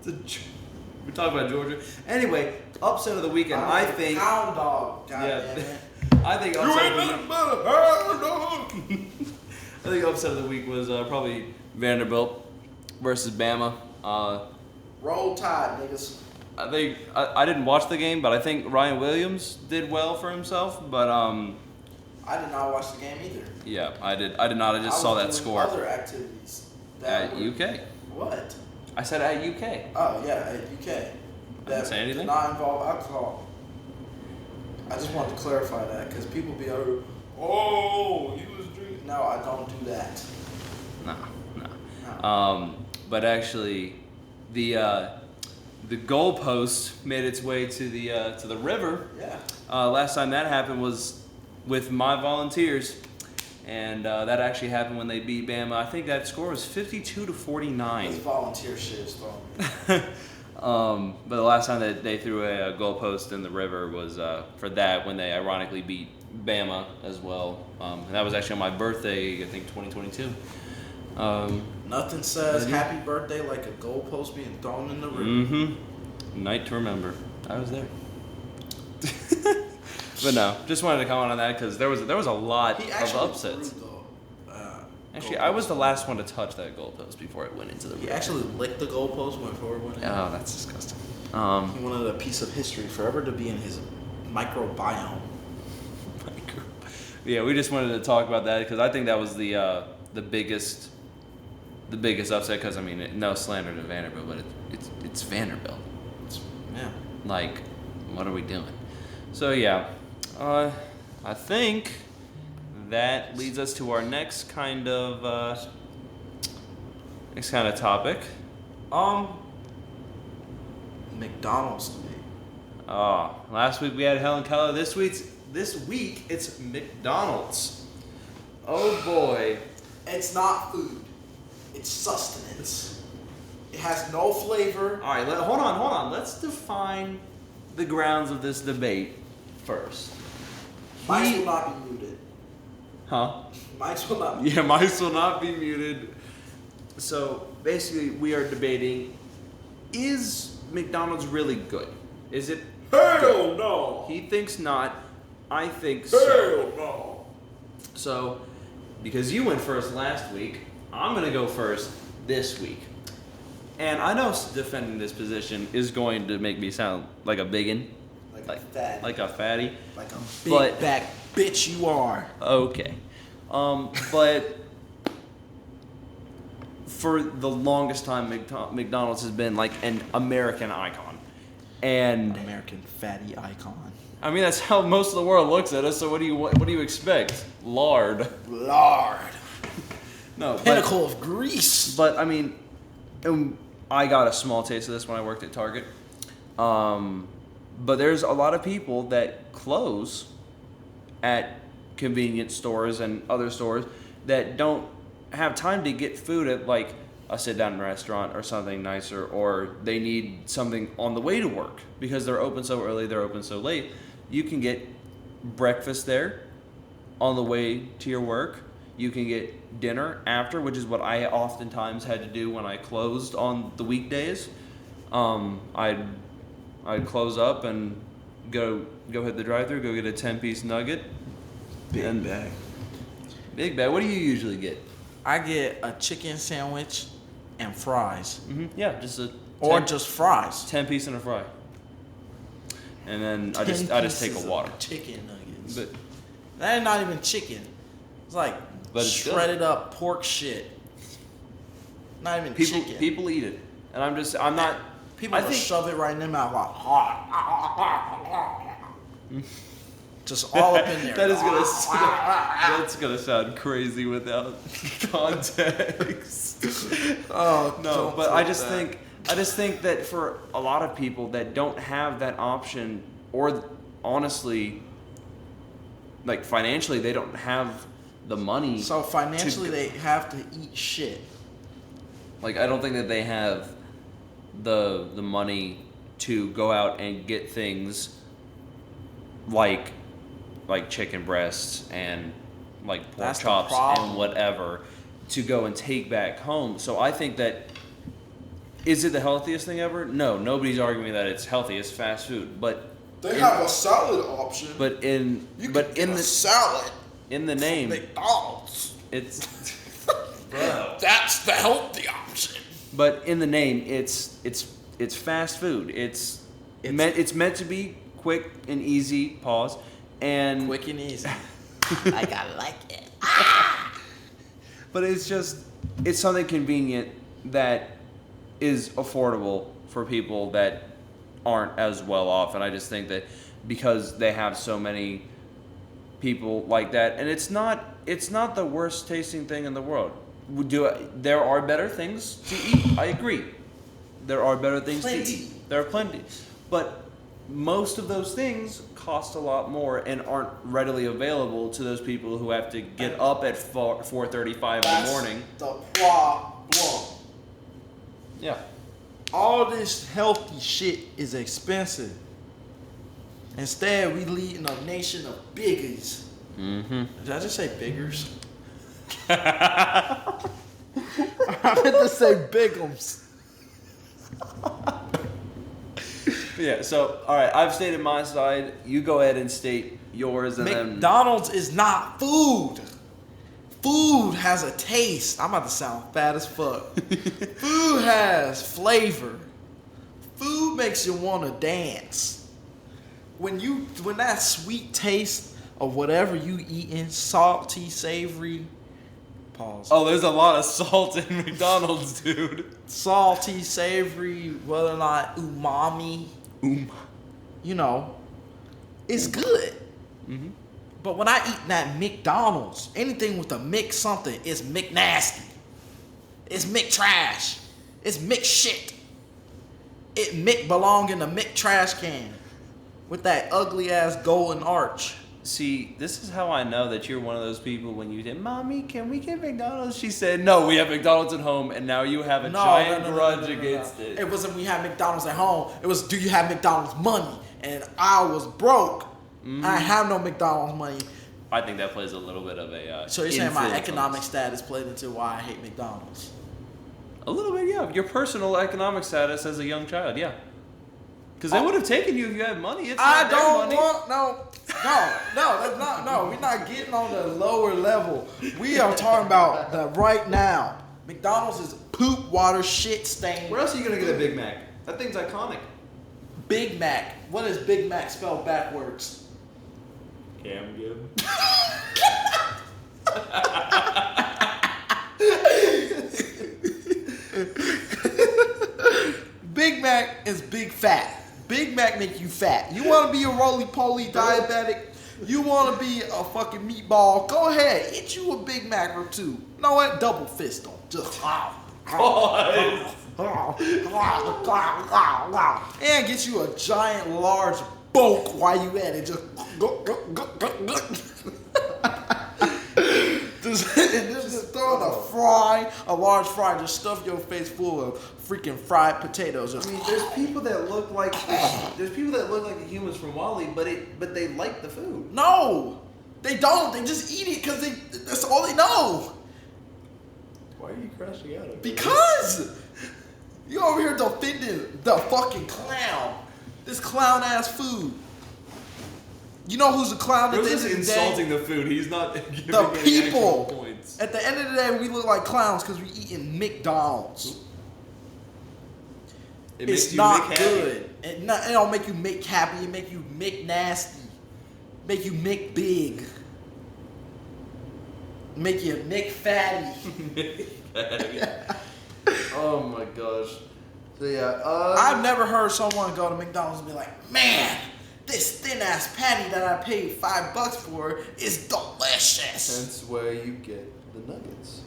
We talk about Georgia. Anyway, upset of the weekend. I think. Hound dog. God Yeah. damn it. I think You upset ain't of the nothing but a hound dog. I think upset of the week was probably Vanderbilt versus Bama. Roll Tide, niggas. I think I didn't watch the game, but I think Ryan Williams did well for himself. But I did not watch the game either. Yeah, I did not. I just saw that was doing score. Other activities. That At were- UK. What? I said at UK. Oh yeah, at UK. That say anything? did not involve alcohol. I just wanted to clarify that because people be like, oh, you was drinking. No, I don't do that. No. No. But actually, the goalpost made its way to the river. Yeah. Last time that happened was with my Volunteers, and that actually happened when they beat Bama. I think that score was 52-49. This volunteer shit is throwing me. But the last time that they threw a goalpost in the river was for that when they ironically beat Bama as well. And that was actually on my birthday, I think 2022. Nothing says Mhm. happy birthday like a goalpost being thrown in the river. Mm-hmm. Night to remember. I was there. But no, just wanted to comment on that because there was a lot He of actually upsets. threw the, Actually, goalpost. I was the last one to touch that goalpost before it went into the He river. actually licked the goalpost before it went in. Oh, that's disgusting. He wanted a piece of history forever to be in his microbiome. Yeah, we just wanted to talk about that because I think that was the biggest upset. Because I mean, no slander to Vanderbilt, but it's Vanderbilt. Yeah. Like, what are we doing? So yeah, I think that leads us to our next kind of topic. McDonald's to me. Last week we had Helen Keller. This week it's McDonald's. Oh boy. It's not food. It's sustenance. It has no flavor. All right, hold on. Let's define the grounds of this debate first. Mice will not be muted. Huh? Mice will not be Yeah, mice will not be muted. So basically, we are debating: is McDonald's really good? Is it? Hell no! He thinks not. I think so. Hell no! So, because you went first last week, I'm gonna go first this week. And I know defending this position is going to make me sound like a biggin, like a fatty. like a fatty. Like a big But- back bitch you are. Okay. But for the longest time, McDonald's has been like an American icon. And American fatty icon. I mean, that's how most of the world looks at us. So what do you expect? Lard. Lord. No, Pinnacle of grease. But I mean, I got a small taste of this when I worked at Target. But there's a lot of people that close at convenience stores and other stores that don't have time to get food at like a sit-down restaurant or something nicer, or they need something on the way to work because they're open so early, they're open so late. You can get breakfast there on the way to your work. You can get dinner after, which is what I oftentimes had to do when I closed on the weekdays. I'd close up and go hit the drive-thru, go get a 10-piece nugget. Big bag. Big bag. What do you usually get? I get a chicken sandwich and fries. Yeah, just a Or 10 just fries. 10-piece and a fry. And then I just take a pieces of water. Chicken nuggets. But That ain't not even chicken. It's like But it's good. shredded up pork shit. Not even people chicken. people eat it, and I'm not. People I will think shove it right in their mouth like just all up in there. that's gonna sound crazy without context. Oh No, don't but I put just that. think that for a lot of people that don't have that option, or honestly, like financially, they don't have the money. So financially, to- they have to eat shit. Like, I don't think that they have the money to go out and get things like chicken breasts and like pork That's the chops problem. and whatever to go and take back home. So I think that, is it the healthiest thing ever? No, nobody's arguing that it's healthy. It's fast food, but They have a salad option. in You but can in get a the salad. in the name, McDonald's. it's That's the healthy option. but in the name, it's fast food. It's meant to be quick and easy. Pause. And Quick and easy. Like I like it. But it's something convenient that is affordable for people that aren't as well off. And I just think that because they have so many people like that, and it's not the worst tasting thing in the world. There are better things to eat. I agree. There are better things to eat. There are plenty. But most of those things cost a lot more and aren't readily available to those people who have to get up at 4:35 in the morning. The problem. Yeah. All this healthy shit is expensive. Instead, we lead in a nation of biggies. Mm-hmm. Did I just say biggers? I meant to say bigums. Yeah, so, all right, I've stated my side. You go ahead and state yours, and McDonald's is not food. Food has a taste. I'm about to sound fat as fuck. Food has flavor. Food makes you want to dance. When that sweet taste of whatever you eating, salty, savory, pause. Oh, there's a lot of salt in McDonald's, dude. Salty, savory, whether or not umami, you know, it's good. Mm-hmm. But when I eat that McDonald's, anything with a Mc something, it's McNasty. It's McTrash. It's McShit. It Mc belong in the Mc trash can with that ugly ass golden arch. See, this is how I know that you're one of those people when you said, "Mommy, can we get McDonald's?" She said, "No, we have McDonald's at home," and now you have a giant grudge against it. It wasn't we have McDonald's at home. It was, do you have McDonald's money? And I was broke. I have no McDonald's money. I think that plays a little bit of a. So you're saying my influence on economic this. status played into why I hate McDonald's? A little bit, yeah. Your personal economic status as a young child, yeah. Because they would have taken you if you had money. It's I not their don't money. want that's not no. We're not getting on the lower level. We are talking about the right now. McDonald's is poop, water, shit stain. Where else are you gonna get a Big Mac? That thing's iconic. Big Mac. What is Big Mac spelled backwards? Cam Gibb. Big Mac is big fat. Big Mac make you fat. You want to be a roly-poly diabetic? You want to be a fucking meatball? Go ahead. Eat you a Big Mac or two. You know what? Double fist them. Just and get you a giant, large bulk while you at it. Just just throw in a large fry, just stuff your face full of freaking fried potatoes. I mean, there's people that look like the humans from WALL-E, but they like the food. No, they don't. They just eat it because that's all they know. Why are you crashing out? Because you over here defending the fucking clown. This clown ass food. You know who's a clown at the end of the insulting day? the food. He's not giving The any people. actual points. At the end of the day, we look like clowns because we eating McDonald's. It makes It's you not Mick good. It don't make you Mick happy. It make you Mick nasty. Make you Mick big. Make you Mick fatty. Oh my gosh. So yeah, I've never heard someone go to McDonald's and be like, "Man, this thin ass patty that I paid $5 for is delicious." That's where you get the nuggets.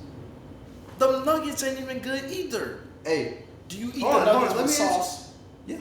The nuggets ain't even good either. Hey, Do you eat hold the on, nuggets let with me sauce? Yeah.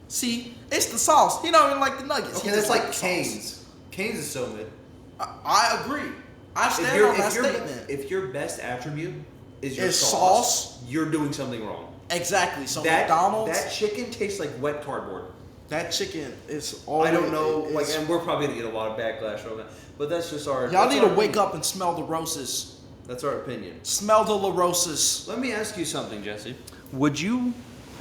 See, it's the sauce. He don't even like the nuggets. Okay, He that's just like the sauce. Cane's. Cane's is so mid. I agree. I stand on that statement. If your best attribute is your Is sauce, you're doing something wrong. Exactly. So That McDonald's, that chicken tastes like wet cardboard. that chicken is all. I don't know, it like, is- and we're probably gonna get a lot of backlash from that. But that's just our. y'all that's need to our wake opinion. up and smell the roses. That's our opinion. Smell the La Rosas. Let me ask you something, Jesse. Would you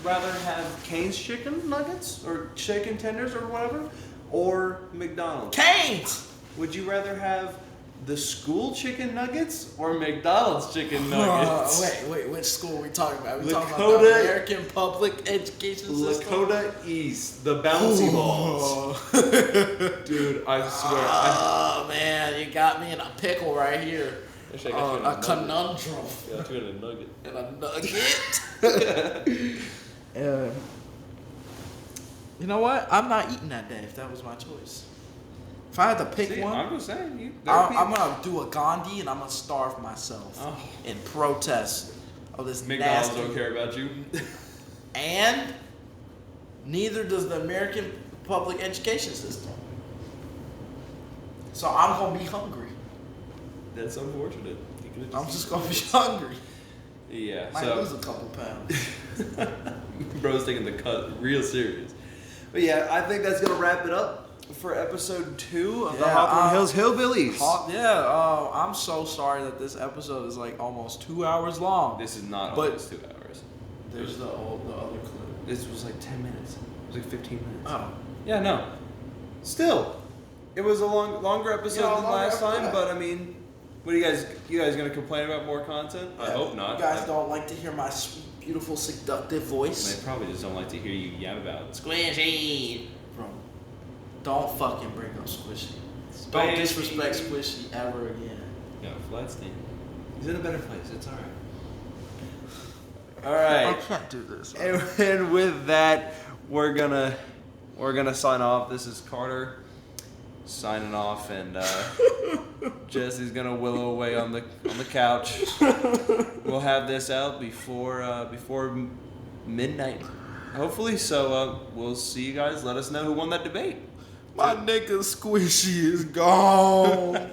rather have Cane's chicken nuggets or chicken tenders or whatever, or McDonald's? Canes. Would you rather have the school chicken nuggets or McDonald's chicken nuggets? Wait, which school are we talking about? Are we talking about Lakota- the American public education system? Lakota East, the bouncy balls. Dude, I swear. Oh man, you got me in a pickle right here. Actually, I got you in a A nugget. conundrum. I got you in a nugget. And a nugget. You know what? I'm not eating that day if that was my choice. If I had to pick See, one, I'm just saying. I'm gonna do a Gandhi and I'm gonna starve myself Oh. in protest of this McDonald's nasty. don't care about you. And neither does the American public education system. So I'm gonna be hungry. That's unfortunate. You could've I'm just gonna be hungry. Yeah. Might So lose a couple pounds. bro's taking the cut real serious. But yeah, I think that's gonna wrap it up for episode 2 of the Yeah, Hawthorne Hills Hillbillies. I'm so sorry that this episode is like almost 2 hours long. This is not But- almost 2 hours. There's the other clip. This was like 10 minutes. It was like 15 minutes. Oh. Yeah, no. Still, it was a longer episode Yeah, than longer last time. episode. But I mean, what do you guys gonna complain about more content? I hope not. You guys don't like to hear my sweet, beautiful, seductive voice. They probably just don't like to hear you yap about Squishy. Bro, don't fucking bring up Squishy. Don't disrespect Squishy ever again. Yeah, flat stand. He's in a better place. It's all right. All I right. can't do this. And with that, we're gonna sign off. This is Carter signing off, and Jesse's gonna willow away on the couch. We'll have this out before midnight, hopefully. So we'll see you guys. Let us know who won that debate. My nigga Squishy is gone.